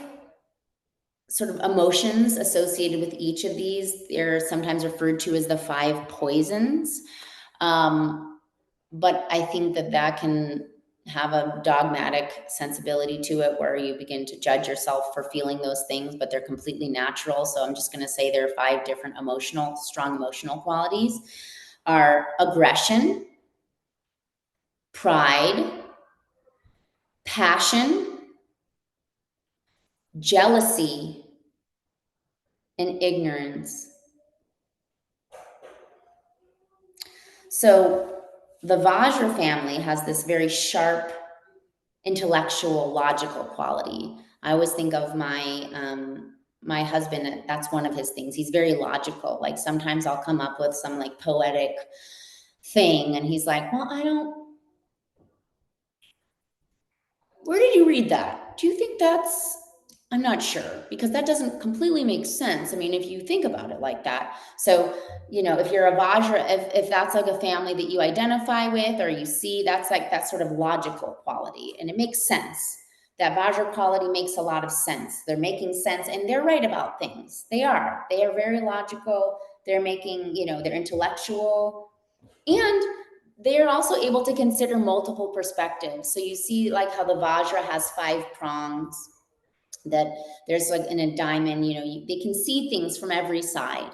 Speaker 1: sort of emotions associated with each of these, they're sometimes referred to as the 5 poisons. But I think that can have a dogmatic sensibility to it where you begin to judge yourself for feeling those things, but they're completely natural. So I'm just going to say there are 5 different strong emotional qualities are aggression, pride, passion, jealousy, and ignorance. So the Vajra family has this very sharp, intellectual, logical quality. I always think of my husband. That's one of his things. He's very logical. Like sometimes I'll come up with some like poetic thing, and he's like, "Well, I don't. Where did you read that? Do you think that's?" I'm not sure because that doesn't completely make sense. I mean, if you think about it like that. So, if you're a Vajra, if that's like a family that you identify with or you see, that's like that sort of logical quality. And it makes sense. That Vajra quality makes a lot of sense. They're making sense and they're right about things. They are. They are very logical. They're making, they're intellectual. And they're also able to consider multiple perspectives. So you see like how the Vajra has 5 prongs, that there's like in a diamond, they can see things from every side.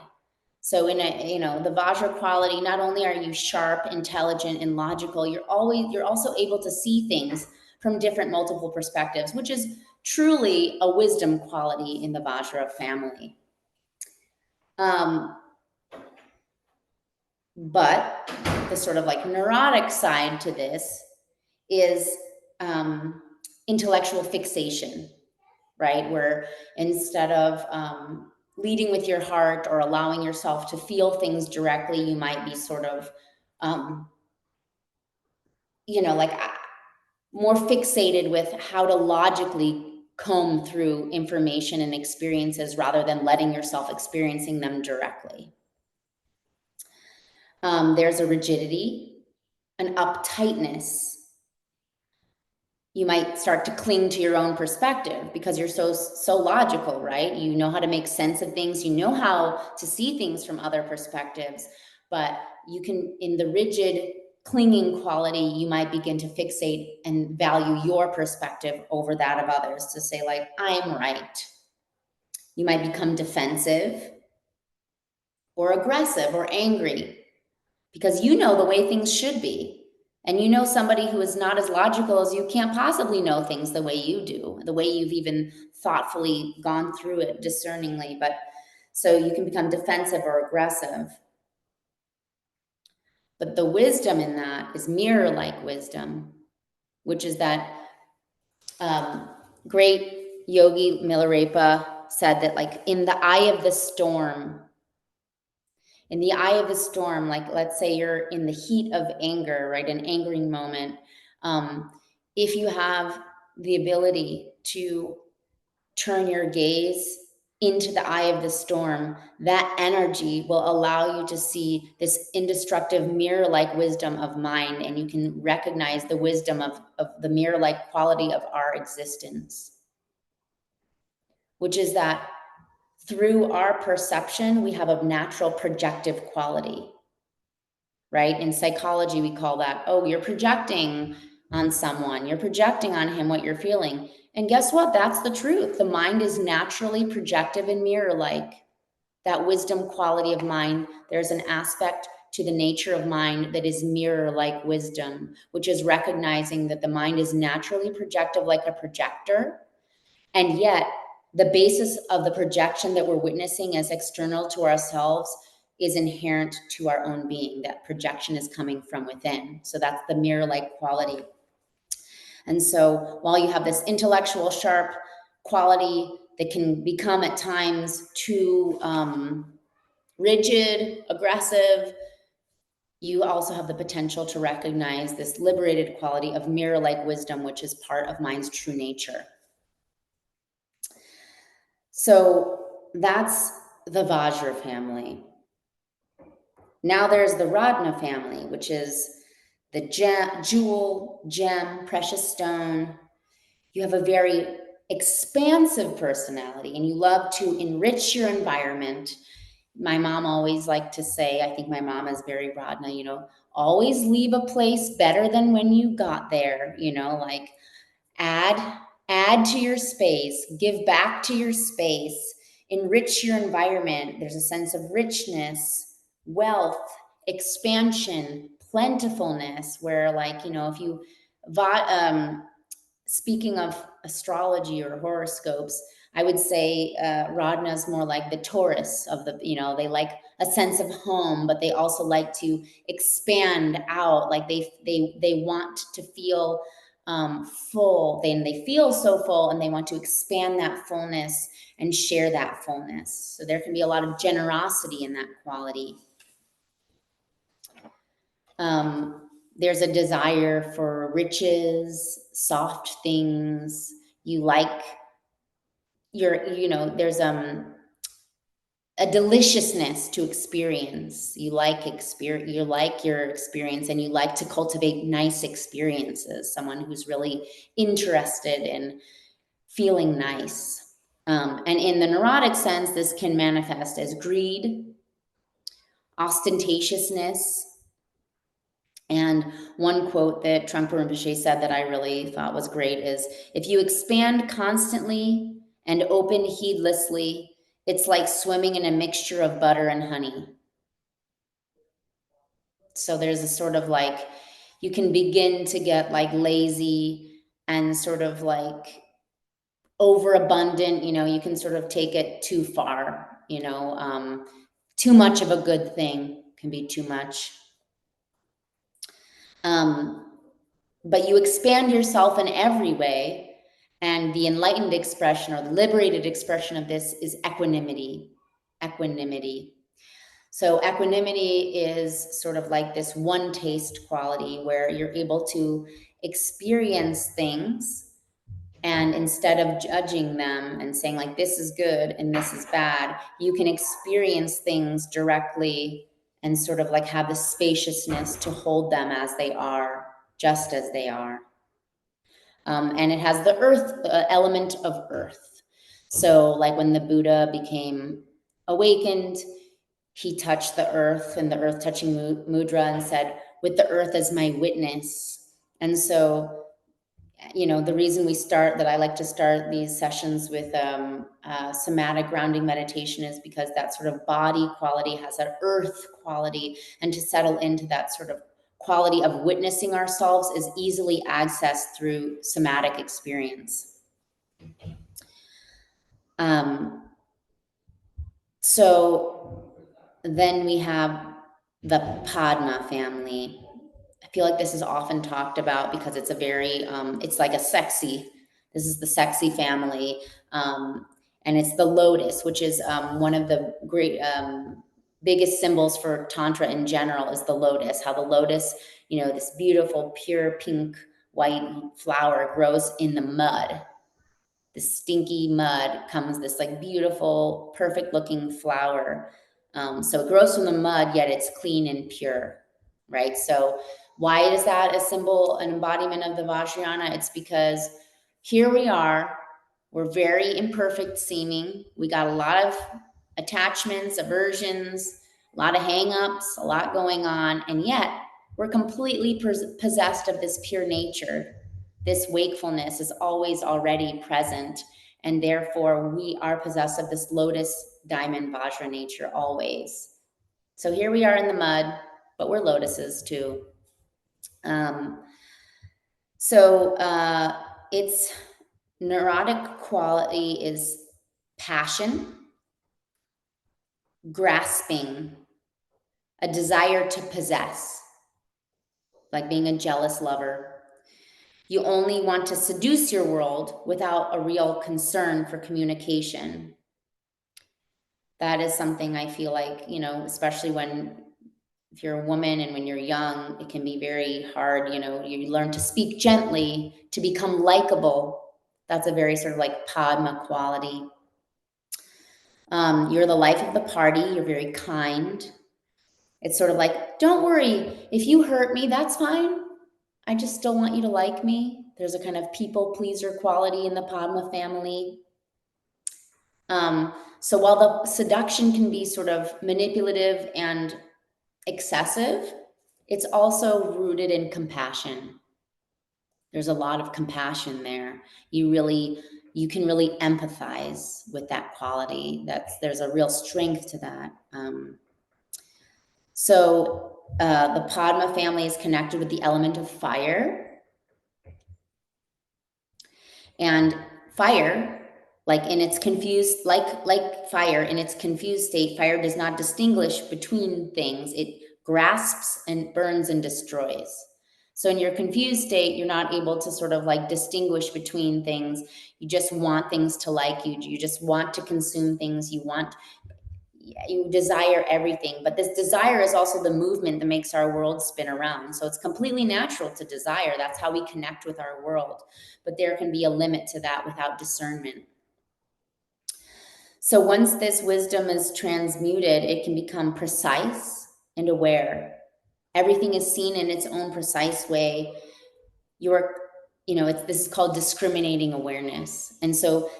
Speaker 1: So in the Vajra quality, not only are you sharp, intelligent, and logical, you're also able to see things from different multiple perspectives, which is truly a wisdom quality in the Vajra family. But the sort of like neurotic side to this is intellectual fixation, right? Where instead of leading with your heart or allowing yourself to feel things directly, you might be sort of, more fixated with how to logically comb through information and experiences rather than letting yourself experiencing them directly. There's a rigidity, an uptightness. You might start to cling to your own perspective because you're so logical, right? You know how to make sense of things. You know how to see things from other perspectives, but you can, in the rigid, clinging quality, you might begin to fixate and value your perspective over that of others to say like, I'm right. You might become defensive or aggressive or angry because you know the way things should be. And somebody who is not as logical as you can't possibly know things the way you do, the way you've even thoughtfully gone through it discerningly. But So you can become defensive or aggressive. But the wisdom in that is mirror-like wisdom, which is that great yogi Milarepa said that, like, in the eye of the storm, like, let's say you're in the heat of anger, right? An angering moment. If you have the ability to turn your gaze into the eye of the storm, that energy will allow you to see this indestructible mirror-like wisdom of mind, and you can recognize the wisdom of the mirror-like quality of our existence, which is that through our perception, we have a natural projective quality, right? In psychology, we call that, oh, you're projecting on someone, you're projecting on him what you're feeling. And guess what? That's the truth. The mind is naturally projective and mirror-like. That wisdom quality of mind, there's an aspect to the nature of mind that is mirror-like wisdom, which is recognizing that the mind is naturally projective like a projector. And yet, the basis of the projection that we're witnessing as external to ourselves is inherent to our own being. That projection is coming from within. So that's the mirror-like quality. And so while you have this intellectual, sharp quality that can become at times too rigid, aggressive, you also have the potential to recognize this liberated quality of mirror-like wisdom, which is part of mind's true nature. So that's the Vajra family. Now there's the Radna family, which is the gem, precious stone. You have a very expansive personality and you love to enrich your environment. My mom always liked to say, I think my mom is very Radna, always leave a place better than when you got there, like add to your space, give back to your space, enrich your environment. There's a sense of richness, wealth, expansion, plentifulness, where, like, if you speaking of astrology or horoscopes, I would say Radna is more like the Taurus of the, they like a sense of home, but they also like to expand out. Like they want to feel full. They feel so full, and they want to expand that fullness and share that fullness. So there can be a lot of generosity in that quality. There's a desire for riches, soft things. You like there's a deliciousness to experience. You like your experience, and you like to cultivate nice experiences. Someone who's really interested in feeling nice. And in the neurotic sense, this can manifest as greed, ostentatiousness. And one quote that Trungpa Rinpoche said that I really thought was great is, if you expand constantly and open heedlessly, it's like swimming in a mixture of butter and honey. So there's a sort of like, you can begin to get like lazy and sort of like overabundant, you can sort of take it too far, too much of a good thing can be too much. But you expand yourself in every way, and the enlightened expression or the liberated expression of this is equanimity. So equanimity is sort of like this one taste quality where you're able to experience things, and instead of judging them and saying like, this is good and this is bad, you can experience things directly and sort of like have the spaciousness to hold them as they are, just as they are. And it has the earth element of earth. So like when the Buddha became awakened, he touched the earth, and the earth touching mudra, and said, with the earth as my witness. And so, the reason I like to start these sessions with somatic grounding meditation is because that sort of body quality has an earth quality, and to settle into that sort of quality of witnessing ourselves is easily accessed through somatic experience. So then we have the Padma family. I feel like this is often talked about because it's a very, it's like a sexy, this is the sexy family. And it's the lotus, which is one of the great, biggest symbols for Tantra in general is the lotus, how the lotus, this beautiful, pure pink, white flower grows in the mud. The stinky mud comes this like beautiful, perfect looking flower. So it grows from the mud, yet it's clean and pure, right? So why is that a symbol, an embodiment of the Vajrayana? It's because here we are, we're very imperfect seeming. We got a lot of attachments, aversions, a lot of hangups, a lot going on, and yet we're completely possessed of this pure nature. This wakefulness is always already present, and therefore we are possessed of this lotus diamond Vajra nature always. So here we are in the mud, but we're lotuses too. Its neurotic quality is passion, grasping, a desire to possess, like being a jealous lover. You only want to seduce your world without a real concern for communication. That is something I feel like, especially if you're a woman and when you're young, it can be very hard. You learn to speak gently, to become likable. That's a very sort of like Padma quality. You're the life of the party. You're very kind. It's sort of like, don't worry. If you hurt me, that's fine. I just still want you to like me. There's a kind of people pleaser quality in the Padma family. So while the seduction can be sort of manipulative and excessive, it's also rooted in compassion. There's a lot of compassion there. You can really empathize with that quality. There's a real strength to that. The Padma family is connected with the element of fire. And fire, like fire in its confused state, fire does not distinguish between things. It grasps and burns and destroys. So in your confused state, you're not able to sort of like distinguish between things. You just want things to like you. You just want to consume things. You desire everything, but this desire is also the movement that makes our world spin around. So it's completely natural to desire. That's how we connect with our world. But there can be a limit to that without discernment. So once this wisdom is transmuted, it can become precise and aware. Everything is seen in its own precise way. This is called discriminating awareness. And so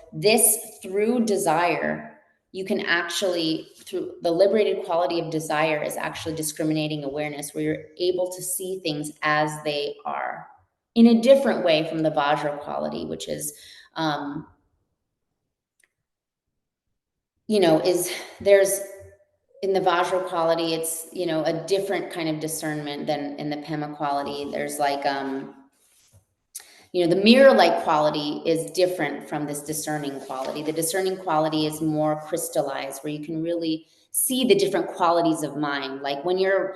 Speaker 1: through desire, you can actually, through the liberated quality of desire is actually discriminating awareness, where you're able to see things as they are in a different way from the Vajra quality, which is, there's in the Vajra quality, it's, a different kind of discernment than in the Pema quality. There's like, the mirror-like quality is different from this discerning quality. The discerning quality is more crystallized, where you can really see the different qualities of mind. Like when you're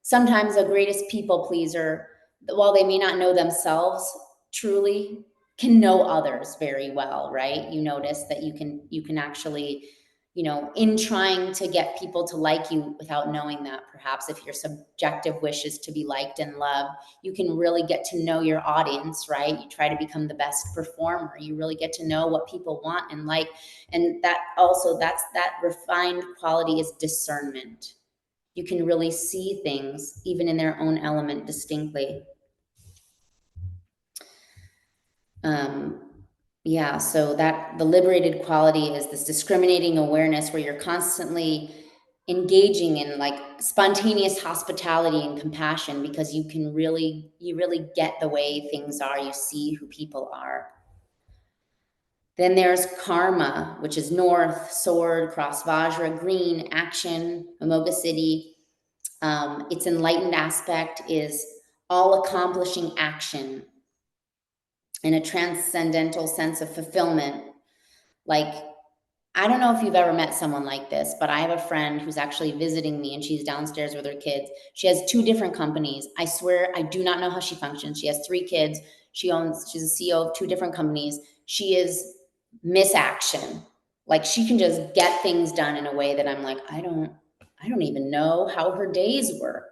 Speaker 1: sometimes the greatest people pleaser, while they may not know themselves truly, can know others very well, right? You notice that you can actually, in trying to get people to like you without knowing that, perhaps if your subjective wish is to be liked and loved, you can really get to know your audience, right? You try to become the best performer. You really get to know what people want and like. And that refined quality is discernment. You can really see things even in their own element distinctly. So that the liberated quality is this discriminating awareness, where you're constantly engaging in like spontaneous hospitality and compassion, because you really get the way things are. You see who people are. Then there's karma, which is north, sword, cross vajra, green, action, Amoghasiddhi. Its enlightened aspect is all accomplishing action in a transcendental sense of fulfillment. Like I don't know if you've ever met someone like this, but I have a friend who's actually visiting me and she's downstairs with her kids. She has 2 different companies. I swear, I do not know how she functions. She has 3 kids. She's a CEO of 2 different companies. She is Miss Action. Like, she can just get things done in a way that I'm like, I don't even know how her days work.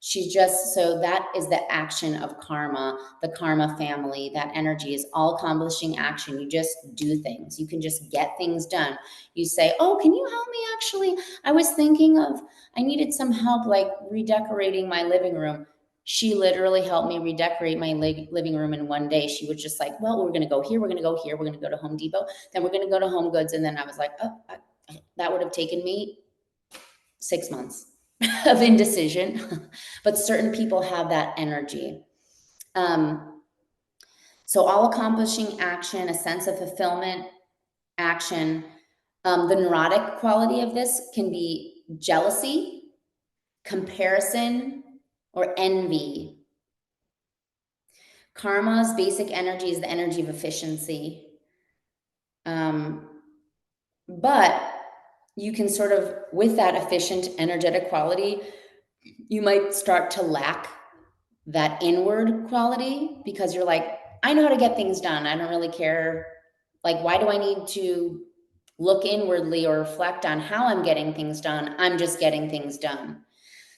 Speaker 1: She's just, so that is the action of karma, the karma family. That energy is all accomplishing action. You just do things. You can just get things done. You say, oh, can you help me? Actually, I was thinking of, I needed some help like redecorating my living room. She literally helped me redecorate my living room in one day. She was just like, well, we're going to go here. We're going to go here. We're going to go to Home Depot. Then we're going to go to Home Goods. And then I was like, oh, that would have taken me 6 months of indecision. But certain people have that energy. So all accomplishing action, a sense of fulfillment, action. The neurotic quality of this can be jealousy, comparison, or envy. Karma's basic energy is the energy of efficiency. But you can sort of, with that efficient energetic quality, you might start to lack that inward quality because you're like, I know how to get things done. I don't really care. Like, why do I need to look inwardly or reflect on how I'm getting things done? I'm just getting things done.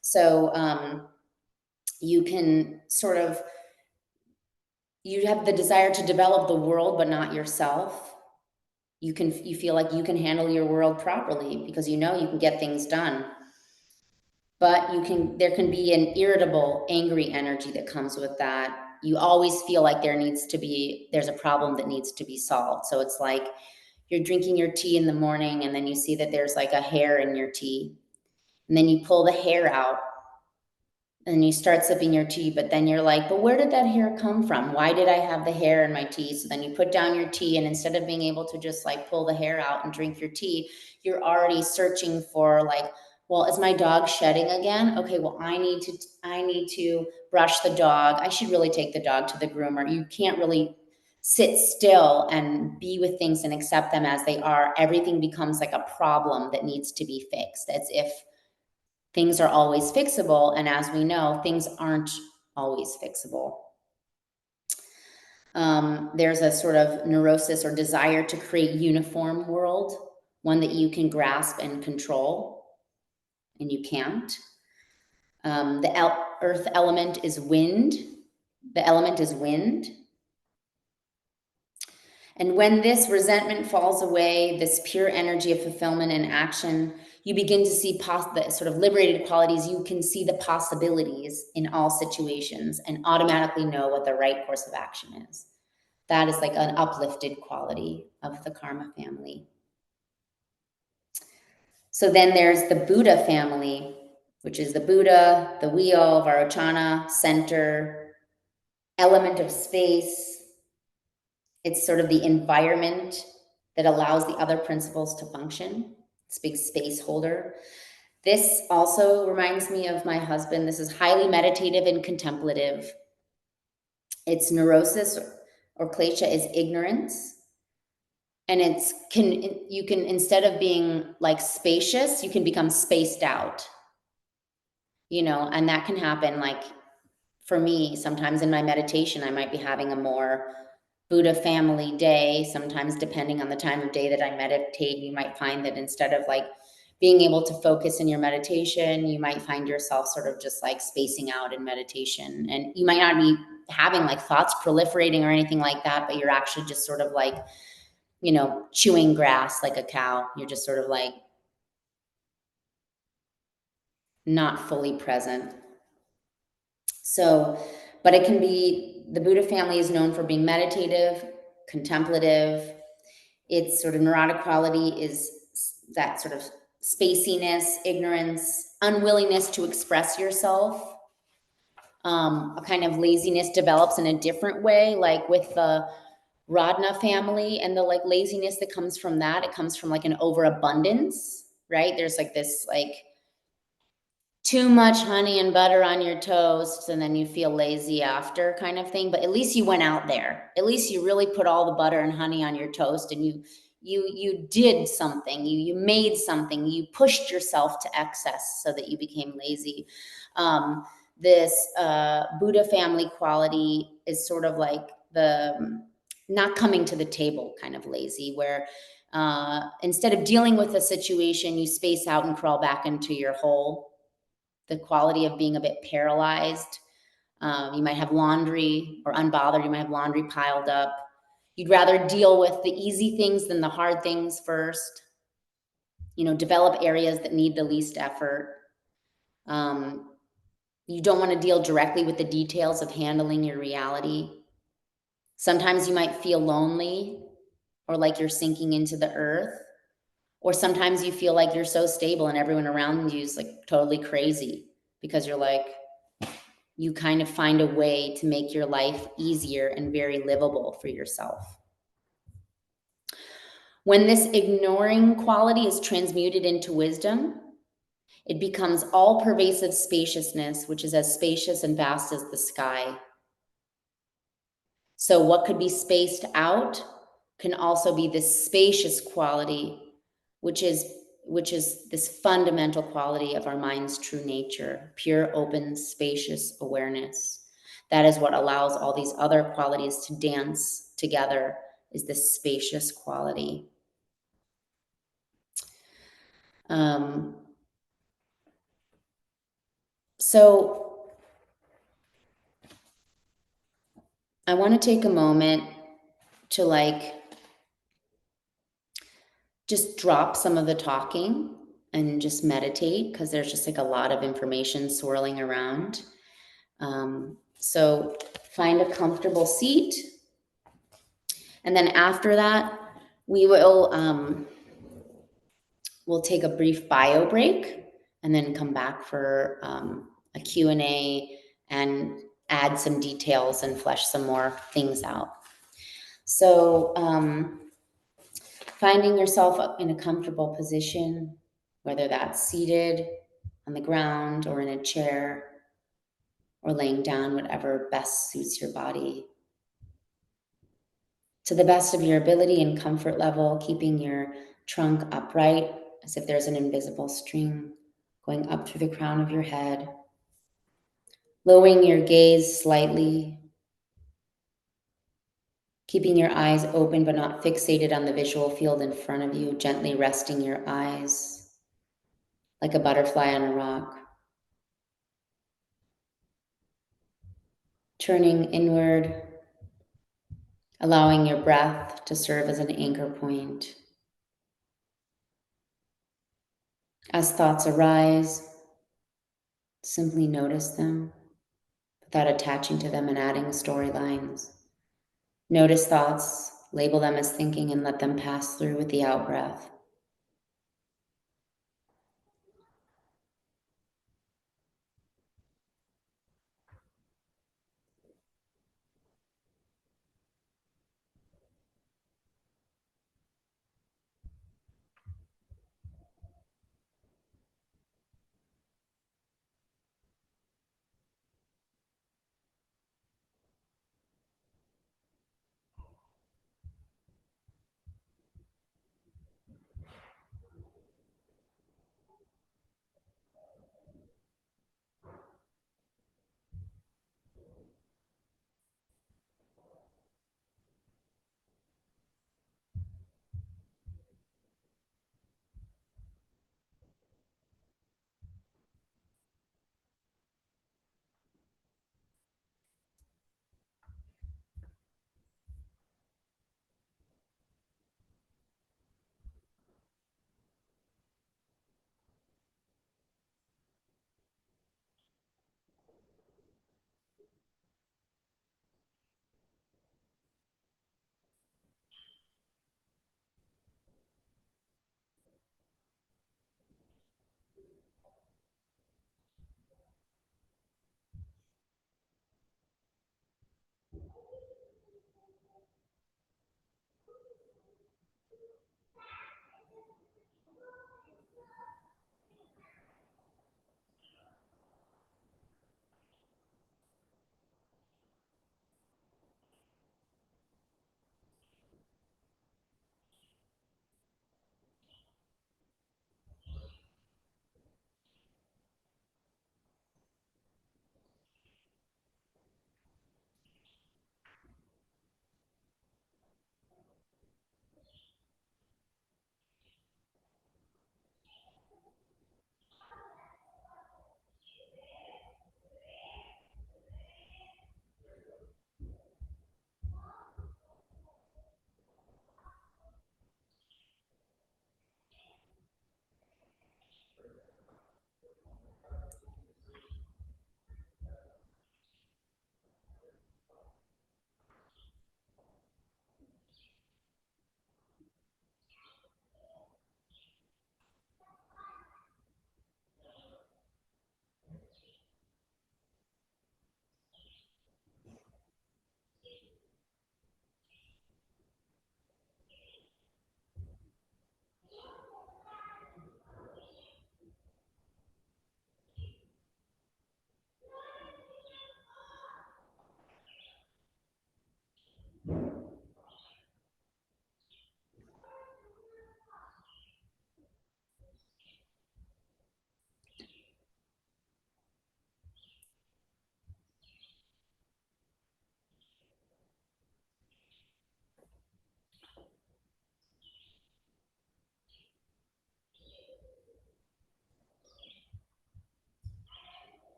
Speaker 1: So you can sort of, you have the desire to develop the world, but not yourself. You feel like you can handle your world properly because you know you can get things done. But there can be an irritable, angry energy that comes with that. You always feel like there's a problem that needs to be solved. So it's like you're drinking your tea in the morning and then you see that there's like a hair in your tea. And then you pull the hair out and you start sipping your tea, but then you're like, but where did that hair come from? Why did I have the hair in my tea? So then you put down your tea, and instead of being able to just like pull the hair out and drink your tea, you're already searching for like, well, is my dog shedding again? Okay, well, I need to brush the dog. I should really take the dog to the groomer. You can't really sit still and be with things and accept them as they are. Everything becomes like a problem that needs to be fixed, as if things are always fixable. And as we know, things aren't always fixable. There's a sort of neurosis or desire to create uniform world, one that you can grasp and control, and you can't. The earth element is wind. The element is wind. And when this resentment falls away, this pure energy of fulfillment and action, you begin to see the sort of liberated qualities. You can see the possibilities in all situations and automatically know what the right course of action is. That is like an uplifted quality of the karma family. So then there's the Buddha family, which is the Buddha, the wheel, Varochana, center, element of space. It's sort of the environment that allows the other principles to function. It's a big space holder. This also reminds me of my husband. This is highly meditative and contemplative. Its neurosis or klesha is ignorance. And you can, instead of being like spacious, you can become spaced out. And that can happen. Like for me, sometimes in my meditation, I might be having a more Buddha family day. Sometimes depending on the time of day that I meditate, you might find that instead of like being able to focus in your meditation, you might find yourself sort of just like spacing out in meditation. And you might not be having like thoughts proliferating or anything like that, but you're actually just sort of like, chewing grass like a cow. You're just sort of like not fully present. So, but it can be, the Buddha family is known for being meditative, contemplative. Its sort of neurotic quality is that sort of spaciness, ignorance, unwillingness to express yourself. A kind of laziness develops in a different way, like with the Radna family, and the like laziness that comes from that. It comes from like an overabundance, right? There's like this like too much honey and butter on your toast, and then you feel lazy after kind of thing. But at least you went out there. At least you really put all the butter and honey on your toast, and you did something, you made something, you pushed yourself to excess so that you became lazy. This Buddha family quality is sort of like the not coming to the table kind of lazy, where instead of dealing with a situation, you space out and crawl back into your hole. The quality of being a bit paralyzed. You might have laundry, or unbothered, you might have laundry piled up. You'd rather deal with the easy things than the hard things first. Develop areas that need the least effort. You don't want to deal directly with the details of handling your reality. Sometimes you might feel lonely or like you're sinking into the earth. Or sometimes you feel like you're so stable and everyone around you is like totally crazy, because you're like, you kind of find a way to make your life easier and very livable for yourself. When this ignoring quality is transmuted into wisdom, it becomes all pervasive spaciousness, which is as spacious and vast as the sky. So what could be spaced out can also be this spacious quality, which is this fundamental quality of our mind's true nature, pure, open, spacious awareness. That is what allows all these other qualities to dance together, is this spacious quality. So I want to take a moment to just drop some of the talking and just meditate, because there's just a lot of information swirling around. So find a comfortable seat. And then after that, we'll take a brief bio break and then come back for a Q&A and add some details and flesh some more things out. So finding yourself up in a comfortable position, whether that's seated on the ground or in a chair or laying down, whatever best suits your body. To the best of your ability and comfort level, keeping your trunk upright as if there's an invisible string going up through the crown of your head. Lowering your gaze slightly, keeping your eyes open but not fixated on the visual field in front of you, gently resting your eyes like a butterfly on a rock. Turning inward, allowing your breath to serve as an anchor point. As thoughts arise, simply notice them without attaching to them and adding storylines. Notice thoughts, label them as thinking, and let them pass through with the out-breath.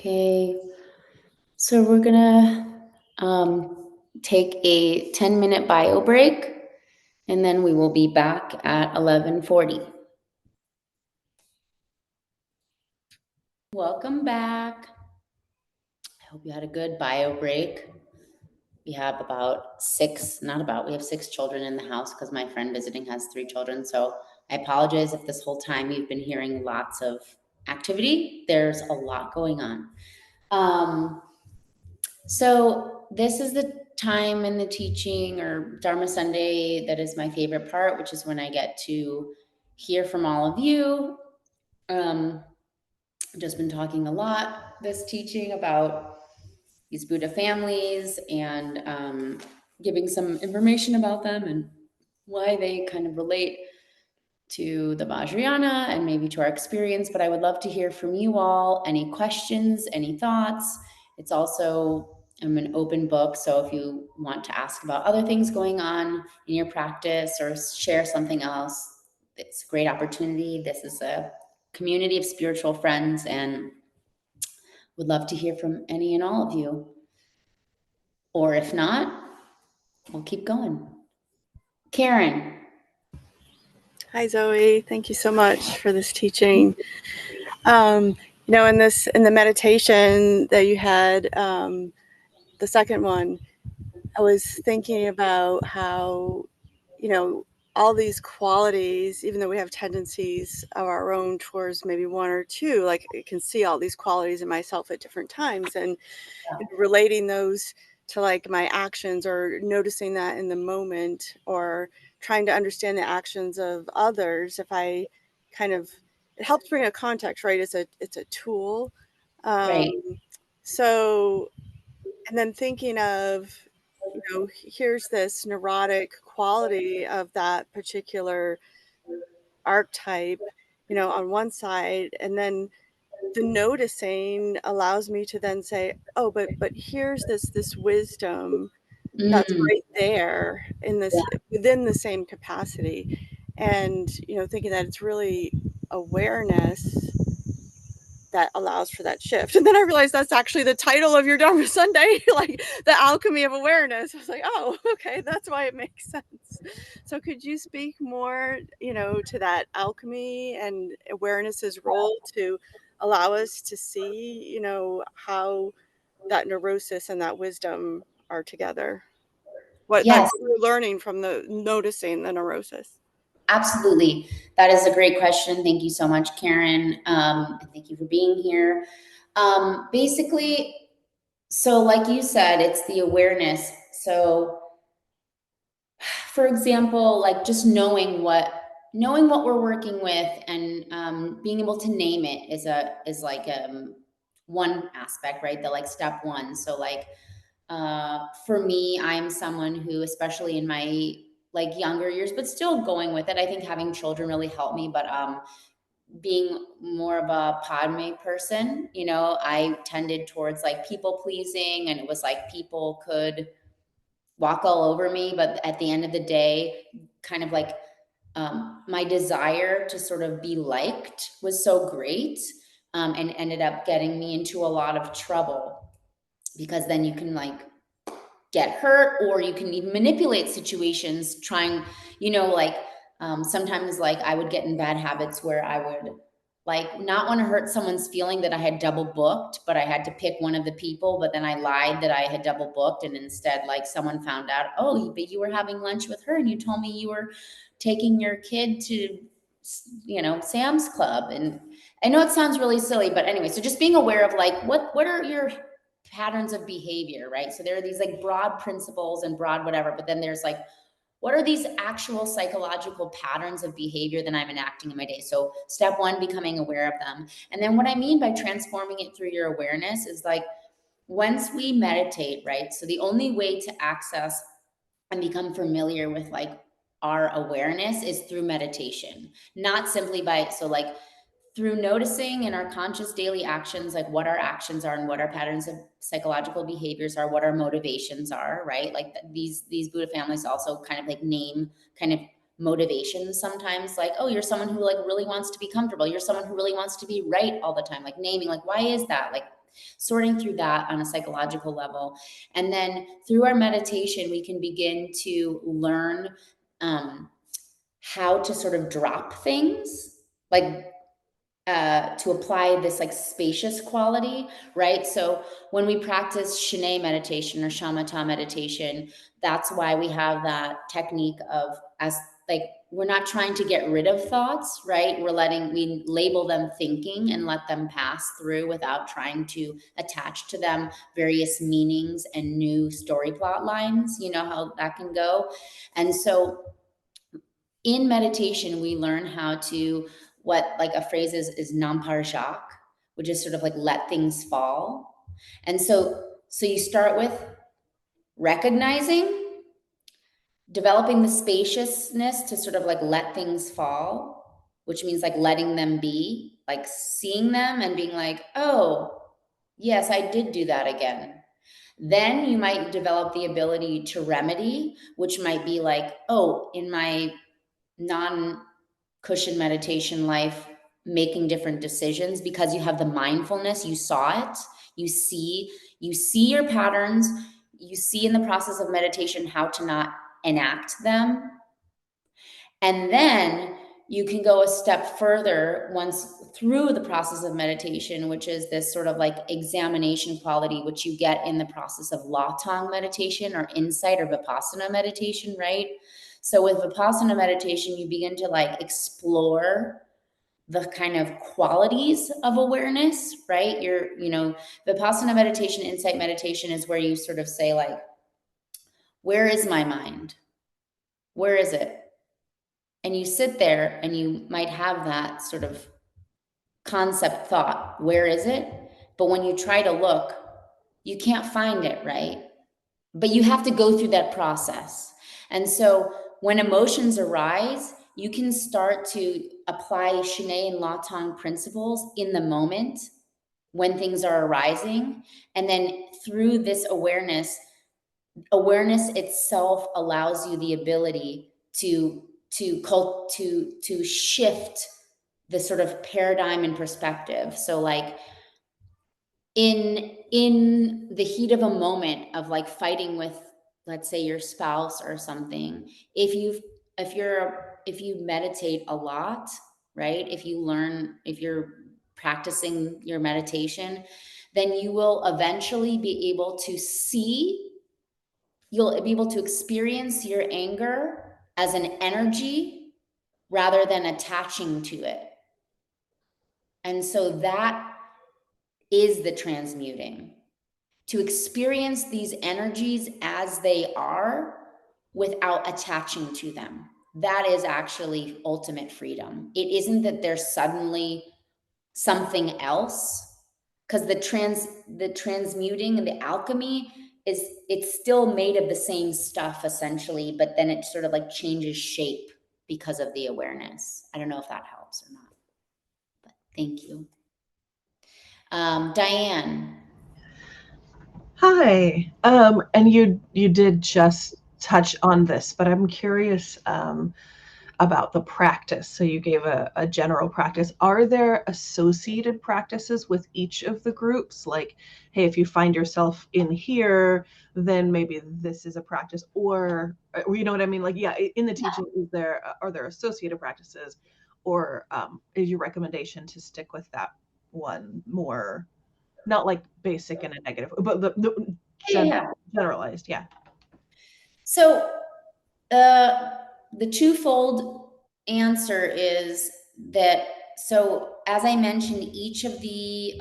Speaker 1: Okay, so we're gonna take a 10-minute bio break, and then we will be back at 11:40. Welcome back. I hope you had a good bio break. We have we have 6 children in the house because my friend visiting has 3 children. So I apologize if this whole time you've been hearing lots of activity. There's a lot going on. So this is the time in the teaching or Dharma Sunday that is my favorite part, which is when I get to hear from all of you. I've just been talking a lot this teaching about these Buddha families and giving some information about them and why they kind of relate to the Vajrayana and maybe to our experience. But I would love to hear from you all. Any questions, any thoughts? It's also, I'm an open book. So if you want to ask about other things going on in your practice or share something else, it's a great opportunity. This is a community of spiritual friends and would love to hear from any and all of you. Or if not, we'll keep going. Karen.
Speaker 3: Hi, Zoe. Thank you so much for this teaching. In the meditation that you had, the second one, I was thinking about how, all these qualities, even though we have tendencies of our own towards maybe one or two, like I can see all these qualities in myself at different times and relating those to like my actions or noticing that in the moment or trying to understand the actions of others. If I it helps bring a context, right? It's a tool.
Speaker 1: Right.
Speaker 3: So, and then thinking of, here's this neurotic quality of that particular archetype, on one side, and then the noticing allows me to then say, oh, but here's this wisdom that's right there in this within the same capacity. And thinking that it's really awareness that allows for that shift. And then I realized that's actually the title of your Dharma Sunday, like the alchemy of awareness. I was like, oh, okay, that's why it makes sense. So could you speak more, to that alchemy and awareness's role to allow us to see, how that neurosis and that wisdom are together? What
Speaker 1: Yes,
Speaker 3: we're learning from the noticing the neurosis.
Speaker 1: absolutely. That is a great question. Thank you so much, Karen. And thank you for being here. Basically, so like you said, it's the awareness. So for example, like just knowing what we're working with and being able to name it is like one aspect, right? The like step one. So like for me, I'm someone who, especially in my like younger years, but still going with it. I think having children really helped me, but being more of a Padme person, I tended towards like people pleasing, and it was like people could walk all over me, but at the end of the day, kind of like my desire to sort of be liked was so great, and ended up getting me into a lot of trouble because then you can like get hurt, or you can even manipulate situations trying, like sometimes like I would get in bad habits where I would like not want to hurt someone's feeling that I had double booked, but I had to pick one of the people, but then I lied that I had double booked, and instead like someone found out, oh, but you were having lunch with her and you told me you were taking your kid to Sam's Club. And I know it sounds really silly, but anyway, so just being aware of like what are your patterns of behavior, right? So there are these like broad principles and broad whatever, but then there's like, what are these actual psychological patterns of behavior that I'm enacting in my day? So step one, becoming aware of them. And then what I mean by transforming it through your awareness is like, once we meditate, right? So the only way to access and become familiar with like our awareness is through meditation, not simply by, so like through noticing in our conscious daily actions, like what our actions are and what our patterns of psychological behaviors are, what our motivations are, right? Like these Buddha families also kind of like name kind of motivations sometimes, like, oh, you're someone who like really wants to be comfortable. You're someone who really wants to be right all the time, like naming, like, why is that? Like, sorting through that on a psychological level. And then through our meditation, we can begin to learn how to sort of drop things, like to apply this like spacious quality, right? So when we practice Shine meditation or shamatha meditation, that's why we have that technique of, as like, we're not trying to get rid of thoughts, right? We label them thinking and let them pass through without trying to attach to them various meanings and new story plot lines. You know how that can go. And so in meditation, we learn how to, what like a phrase is namparjak, which is sort of like let things fall. And so you start with recognizing, developing the spaciousness to sort of like let things fall, which means like letting them be, like seeing them and being like, oh, yes, I did do that again. Then you might develop the ability to remedy, which might be like, oh, in my non-cushion meditation life, making different decisions, because you have the mindfulness, you saw it, you see your patterns, you see in the process of meditation how to not enact them. And then you can go a step further once through the process of meditation, which is this sort of like examination quality, which you get in the process of latang meditation or insight or vipassana meditation, right? So with vipassana meditation, you begin to like explore the kind of qualities of awareness, right? Vipassana meditation, insight meditation is where you sort of say like, where is my mind? Where is it? And you sit there and you might have that sort of concept thought, where is it? But when you try to look, you can't find it, right? But you have to go through that process. And so when emotions arise, you can start to apply Shine and Latang principles in the moment when things are arising. And then through this awareness itself allows you the ability to shift the sort of paradigm and perspective. So like in the heat of a moment of like fighting with, let's say, your spouse or something, if you meditate a lot, right? If you're practicing your meditation, then you will eventually be able to you'll be able to experience your anger as an energy rather than attaching to it. And so that is the transmuting, to experience these energies as they are without attaching to them. That is actually ultimate freedom. It isn't that there's suddenly something else, because the transmuting and the alchemy it's still made of the same stuff essentially, but then it sort of like changes shape because of the awareness. I don't know if that helps or not, but thank you. Diane.
Speaker 4: Hi. And you did just touch on this, but I'm curious about the practice. So you gave a general practice. Are there associated practices with each of the groups? Like, hey, if you find yourself in here, then maybe this is a practice, or you know what I mean? Like, yeah, in the teaching, are there associated practices, or is your recommendation to stick with that one more? Not like basic and a negative, but the generalized, yeah.
Speaker 1: So the twofold answer is that, so as I mentioned, each of the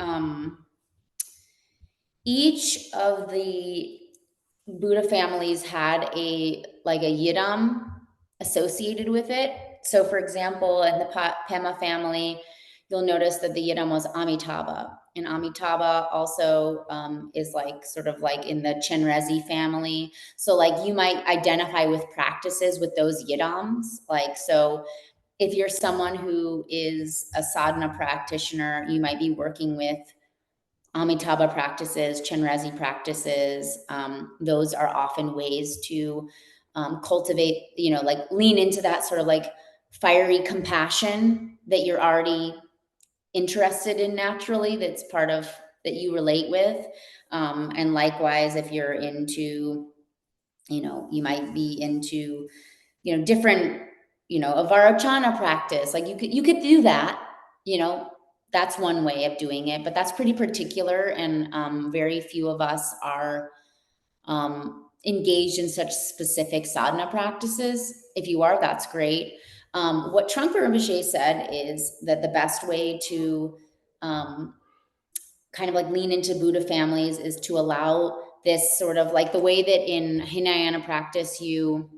Speaker 1: Buddha families had a yidam associated with it. So for example, in the Pema family, you'll notice that the yidam was Amitabha. And Amitabha also is like sort of like in the Chenrezi family. So like you might identify with practices with those yidams. Like, so if you're someone who is a sadhana practitioner, you might be working with Amitabha practices, Chenrezi practices. Those are often ways to cultivate, like lean into that sort of like fiery compassion that you're already interested in naturally. That's part of that you relate with. And likewise, if you're into, you might be into, different, a Varachana practice. Like you could do that, that's one way of doing it, but that's pretty particular. And very few of us are engaged in such specific sadhana practices. If you are, that's great. What Trungpa Rinpoche said is that the best way to kind of like lean into Buddha families is to allow this sort of like the way that in Hinayana practice you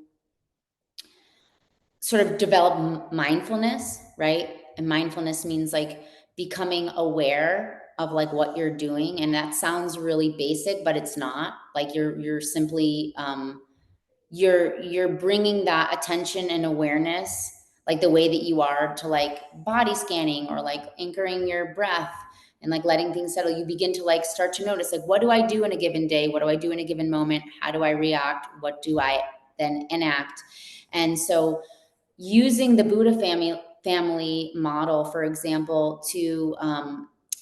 Speaker 1: sort of develop mindfulness, right? And mindfulness means like becoming aware of like what you're doing. And that sounds really basic, but it's not. Like you're simply you're bringing that attention and awareness, like the way that you are to like body scanning or like anchoring your breath and like letting things settle. You begin to like start to notice, like, what do I do in a given day? What do I do in a given moment? How do I react? What do I then enact? And so using the Buddha family model, for example, to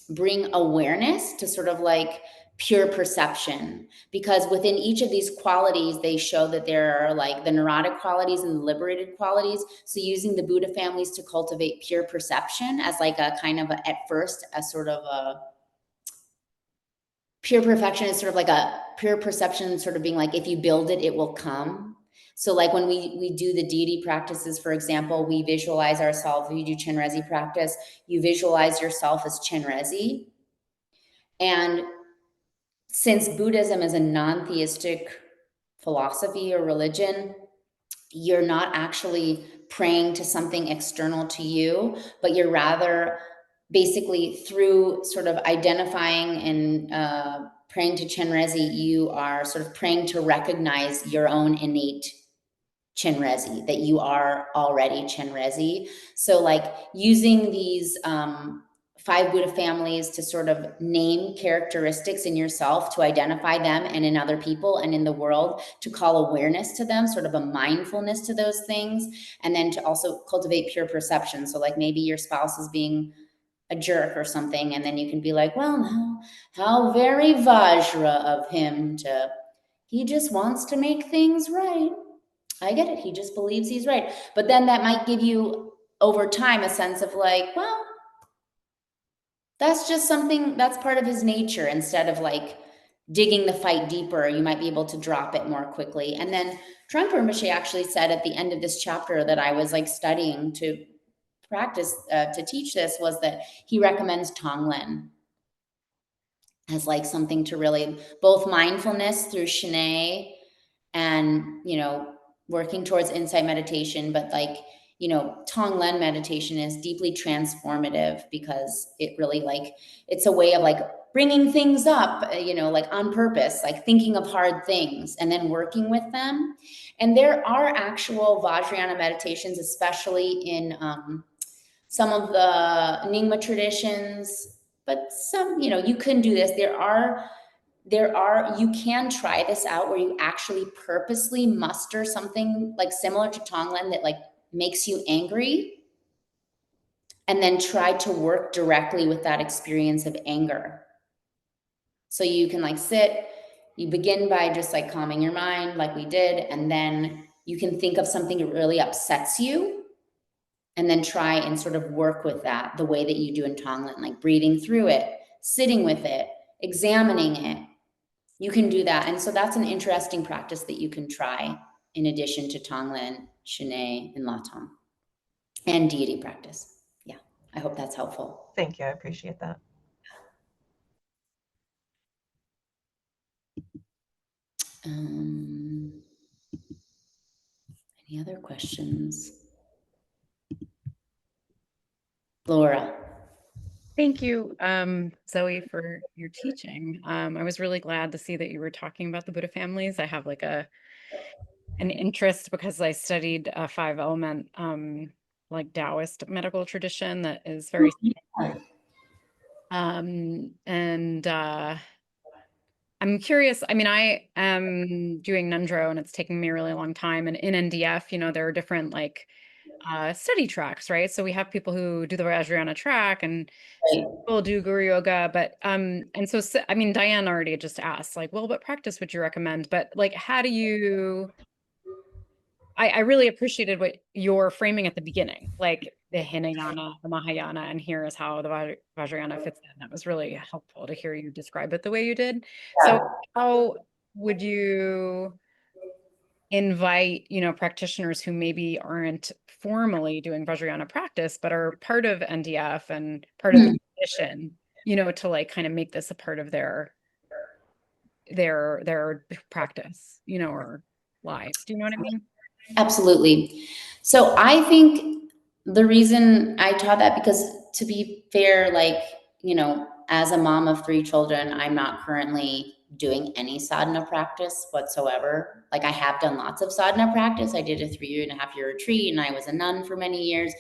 Speaker 1: bring awareness to sort of like pure perception, because within each of these qualities, they show that there are like the neurotic qualities and the liberated qualities. So using the Buddha families to cultivate pure perception as like a kind of at first, a sort of a pure perfection is sort of like a pure perception, sort of being like, if you build it, it will come. So like when we do the deity practices, for example, we visualize ourselves, we do Chenrezi practice, you visualize yourself as Chenrezi. And since Buddhism is a non-theistic philosophy or religion, you're not actually praying to something external to you, but you're rather basically through sort of identifying and praying to Chenrezi, you are sort of praying to recognize your own innate Chenrezi, that you are already Chenrezi. So like using these five Buddha families to sort of name characteristics in yourself, to identify them and in other people and in the world, to call awareness to them, sort of a mindfulness to those things, and then to also cultivate pure perception. So like maybe your spouse is being a jerk or something, and then you can be like, well, no, how very Vajra of him he just wants to make things right. I get it. He just believes he's right. But then that might give you over time a sense of like, well, that's just something that's part of his nature. Instead of like digging the fight deeper, you might be able to drop it more quickly. And then Trungpa Rinpoche actually said at the end of this chapter that I was like studying to practice, to teach this, was that he recommends Tonglen as like something to really both mindfulness through Shanae and, working towards insight meditation, but like, Tonglen meditation is deeply transformative because it really like, it's a way of like bringing things up, like on purpose, like thinking of hard things and then working with them. And there are actual Vajrayana meditations, especially in some of the Nyingma traditions, but some, you can do this. You can try this out where you actually purposely muster something like similar to Tonglen that like makes you angry, and then try to work directly with that experience of anger. So you can like you begin by just like calming your mind like we did, and then you can think of something that really upsets you, and then try and sort of work with that the way that you do in Tonglen, like breathing through it, sitting with it, examining it. You can do that. And so that's an interesting practice that you can try in addition to Tonglen, Shanae, and Latam, and deity practice. Yeah, I hope that's helpful.
Speaker 4: Thank you. I appreciate that.
Speaker 1: Any other questions? Laura.
Speaker 2: Thank you, Zoe, for your teaching. I was really glad to see that you were talking about the Buddha families. I have like an interest because I studied a five element, like Taoist medical tradition that is very, and I'm curious. I mean, I am doing Nundro and it's taking me a really long time. And in NDF, there are different like study tracks, right? So we have people who do the Vajrayana track and
Speaker 1: Right.
Speaker 2: people do Guru Yoga, but and so I mean, Diane already just asked, like, well, what practice would you recommend? But like, how do you? I really appreciated what your framing at the beginning, like the Hinayana, the Mahayana, and here is how the Vajrayana fits in. That was really helpful to hear you describe it the way you did. So,
Speaker 1: Yeah.
Speaker 2: how would you invite, practitioners who maybe aren't formally doing Vajrayana practice, but are part of NDF and part of the
Speaker 1: Hmm.
Speaker 2: tradition, to like kind of make this a part of their practice, or lives. Do you know what I mean?
Speaker 1: Absolutely. So I think the reason I taught that, because to be fair, like, as a mom of 3 children, I'm not currently doing any sadhana practice whatsoever. Like, I have done lots of sadhana practice. I did a 3.5 year retreat and I was a nun for many years,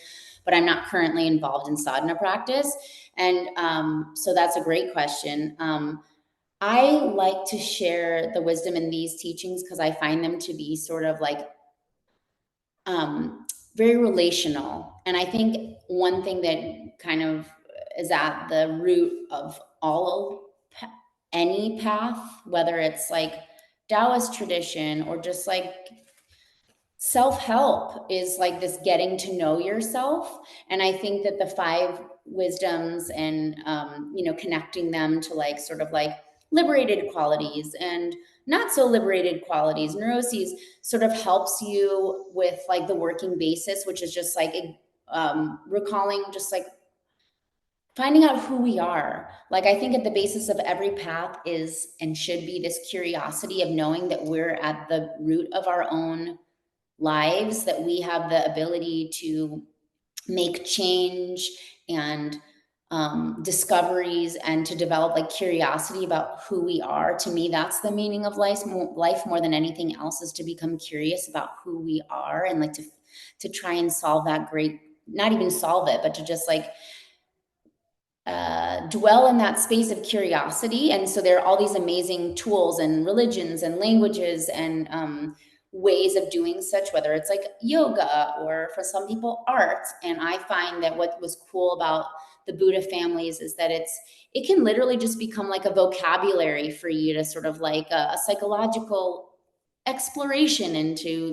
Speaker 1: but I'm not currently involved in sadhana practice. And so that's a great question. I like to share the wisdom in these teachings because I find them to be sort of like very relational. And I think one thing that kind of is at the root of any path, whether it's like Taoist tradition or just like self-help, is like this getting to know yourself. And I think that the 5 wisdoms and connecting them to like sort of like liberated qualities and not so liberated qualities, neuroses, sort of helps you with like the working basis, which is just like recalling, just like finding out who we are. Like, I think at the basis of every path is and should be this curiosity of knowing that we're at the root of our own lives, that we have the ability to make change and discoveries and to develop like curiosity about who we are. To me, that's the meaning of life. Life more than anything else is to become curious about who we are and like to try and solve that great, not even solve it, but to just like dwell in that space of curiosity. And so there are all these amazing tools and religions and languages and ways of doing such, whether it's like yoga or for some people art. And I find that what was cool about the Buddha families is that it can literally just become like a vocabulary for you to sort of like a psychological exploration into,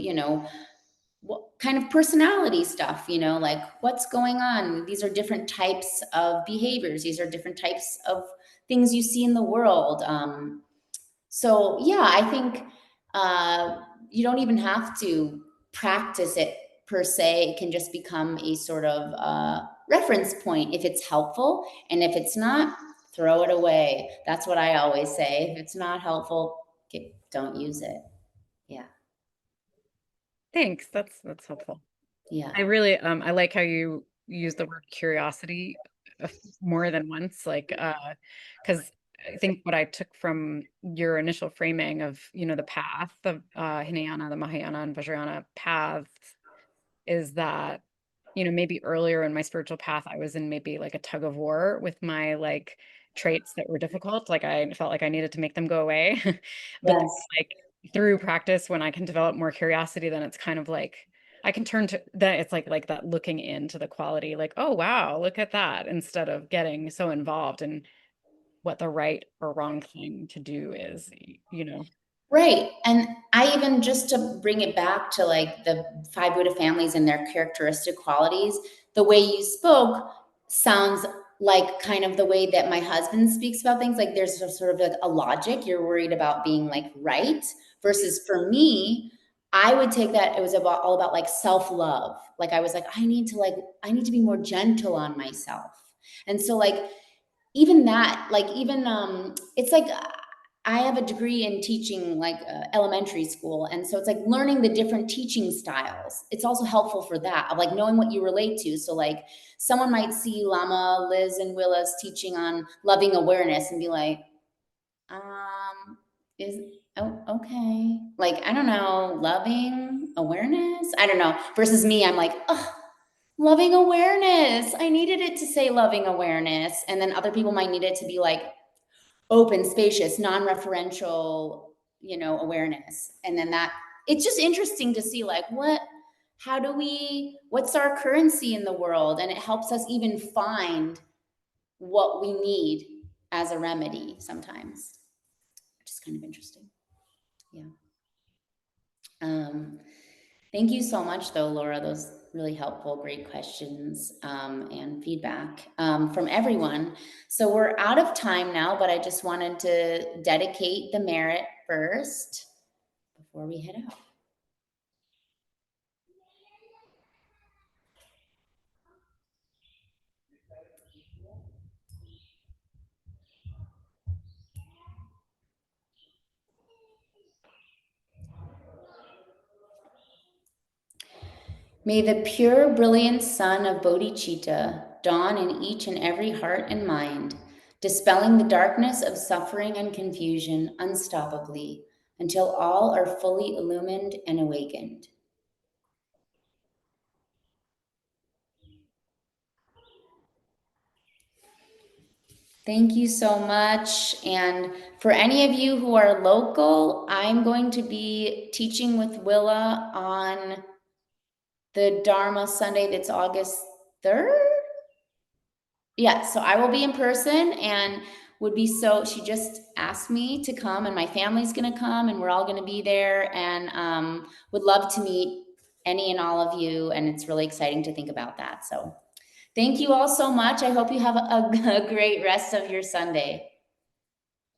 Speaker 1: what kind of personality stuff, like what's going on. These are different types of behaviors. These are different types of things you see in the world. So yeah, I think you don't even have to practice it per se. It can just become a sort of reference point if it's helpful. And if it's not, throw it away. That's what I always say. If it's not helpful, don't use it. Yeah.
Speaker 2: Thanks. That's helpful.
Speaker 1: Yeah.
Speaker 2: I really I like how you use the word curiosity more than once, like because I think what I took from your initial framing of, the path, the Hinayana, the Mahayana, and Vajrayana paths is that, maybe earlier in my spiritual path, I was in maybe like a tug of war with my like traits that were difficult. Like I felt like I needed to make them go away. But then,
Speaker 1: Yes.
Speaker 2: like through practice, when I can develop more curiosity, then it's kind of like I can turn to that. It's like that looking into the quality, like, oh wow, look at that, instead of getting so involved in what the right or wrong thing to do is,
Speaker 1: Right. And I even, just to bring it back to like the 5 Buddha families and their characteristic qualities, the way you spoke sounds like kind of the way that my husband speaks about things. Like there's a sort of like a logic. You're worried about being like right, versus for me, I would take that it was about all about like self-love. Like I was like, I need to be more gentle on myself. And so like even that, like even it's like I have a degree in teaching like elementary school, and so it's like learning the different teaching styles. It's also helpful for that, of like knowing what you relate to. So like someone might see Lama, Liz, and Willa's teaching on loving awareness and be like, is okay, like I don't know, loving awareness, I don't know. Versus me, I'm like, oh, loving awareness. I needed it to say loving awareness. And then other people might need it to be like open, spacious, non-referential, awareness. And then that, it's just interesting to see like what what's our currency in the world? And it helps us even find what we need as a remedy sometimes, which is kind of interesting. Yeah. Thank you so much though, Laura. Those really helpful, great questions and feedback from everyone. So we're out of time now, but I just wanted to dedicate the merit first before we head out. May the pure, brilliant sun of bodhicitta dawn in each and every heart and mind, dispelling the darkness of suffering and confusion unstoppably until all are fully illumined and awakened. Thank you so much. And for any of you who are local, I'm going to be teaching with Willa on the Dharma Sunday that's August 3rd. Yeah, so I will be in person and she just asked me to come and my family's gonna come and we're all gonna be there and would love to meet any and all of you, and it's really exciting to think about that. So thank you all so much. I hope you have a great rest of your Sunday.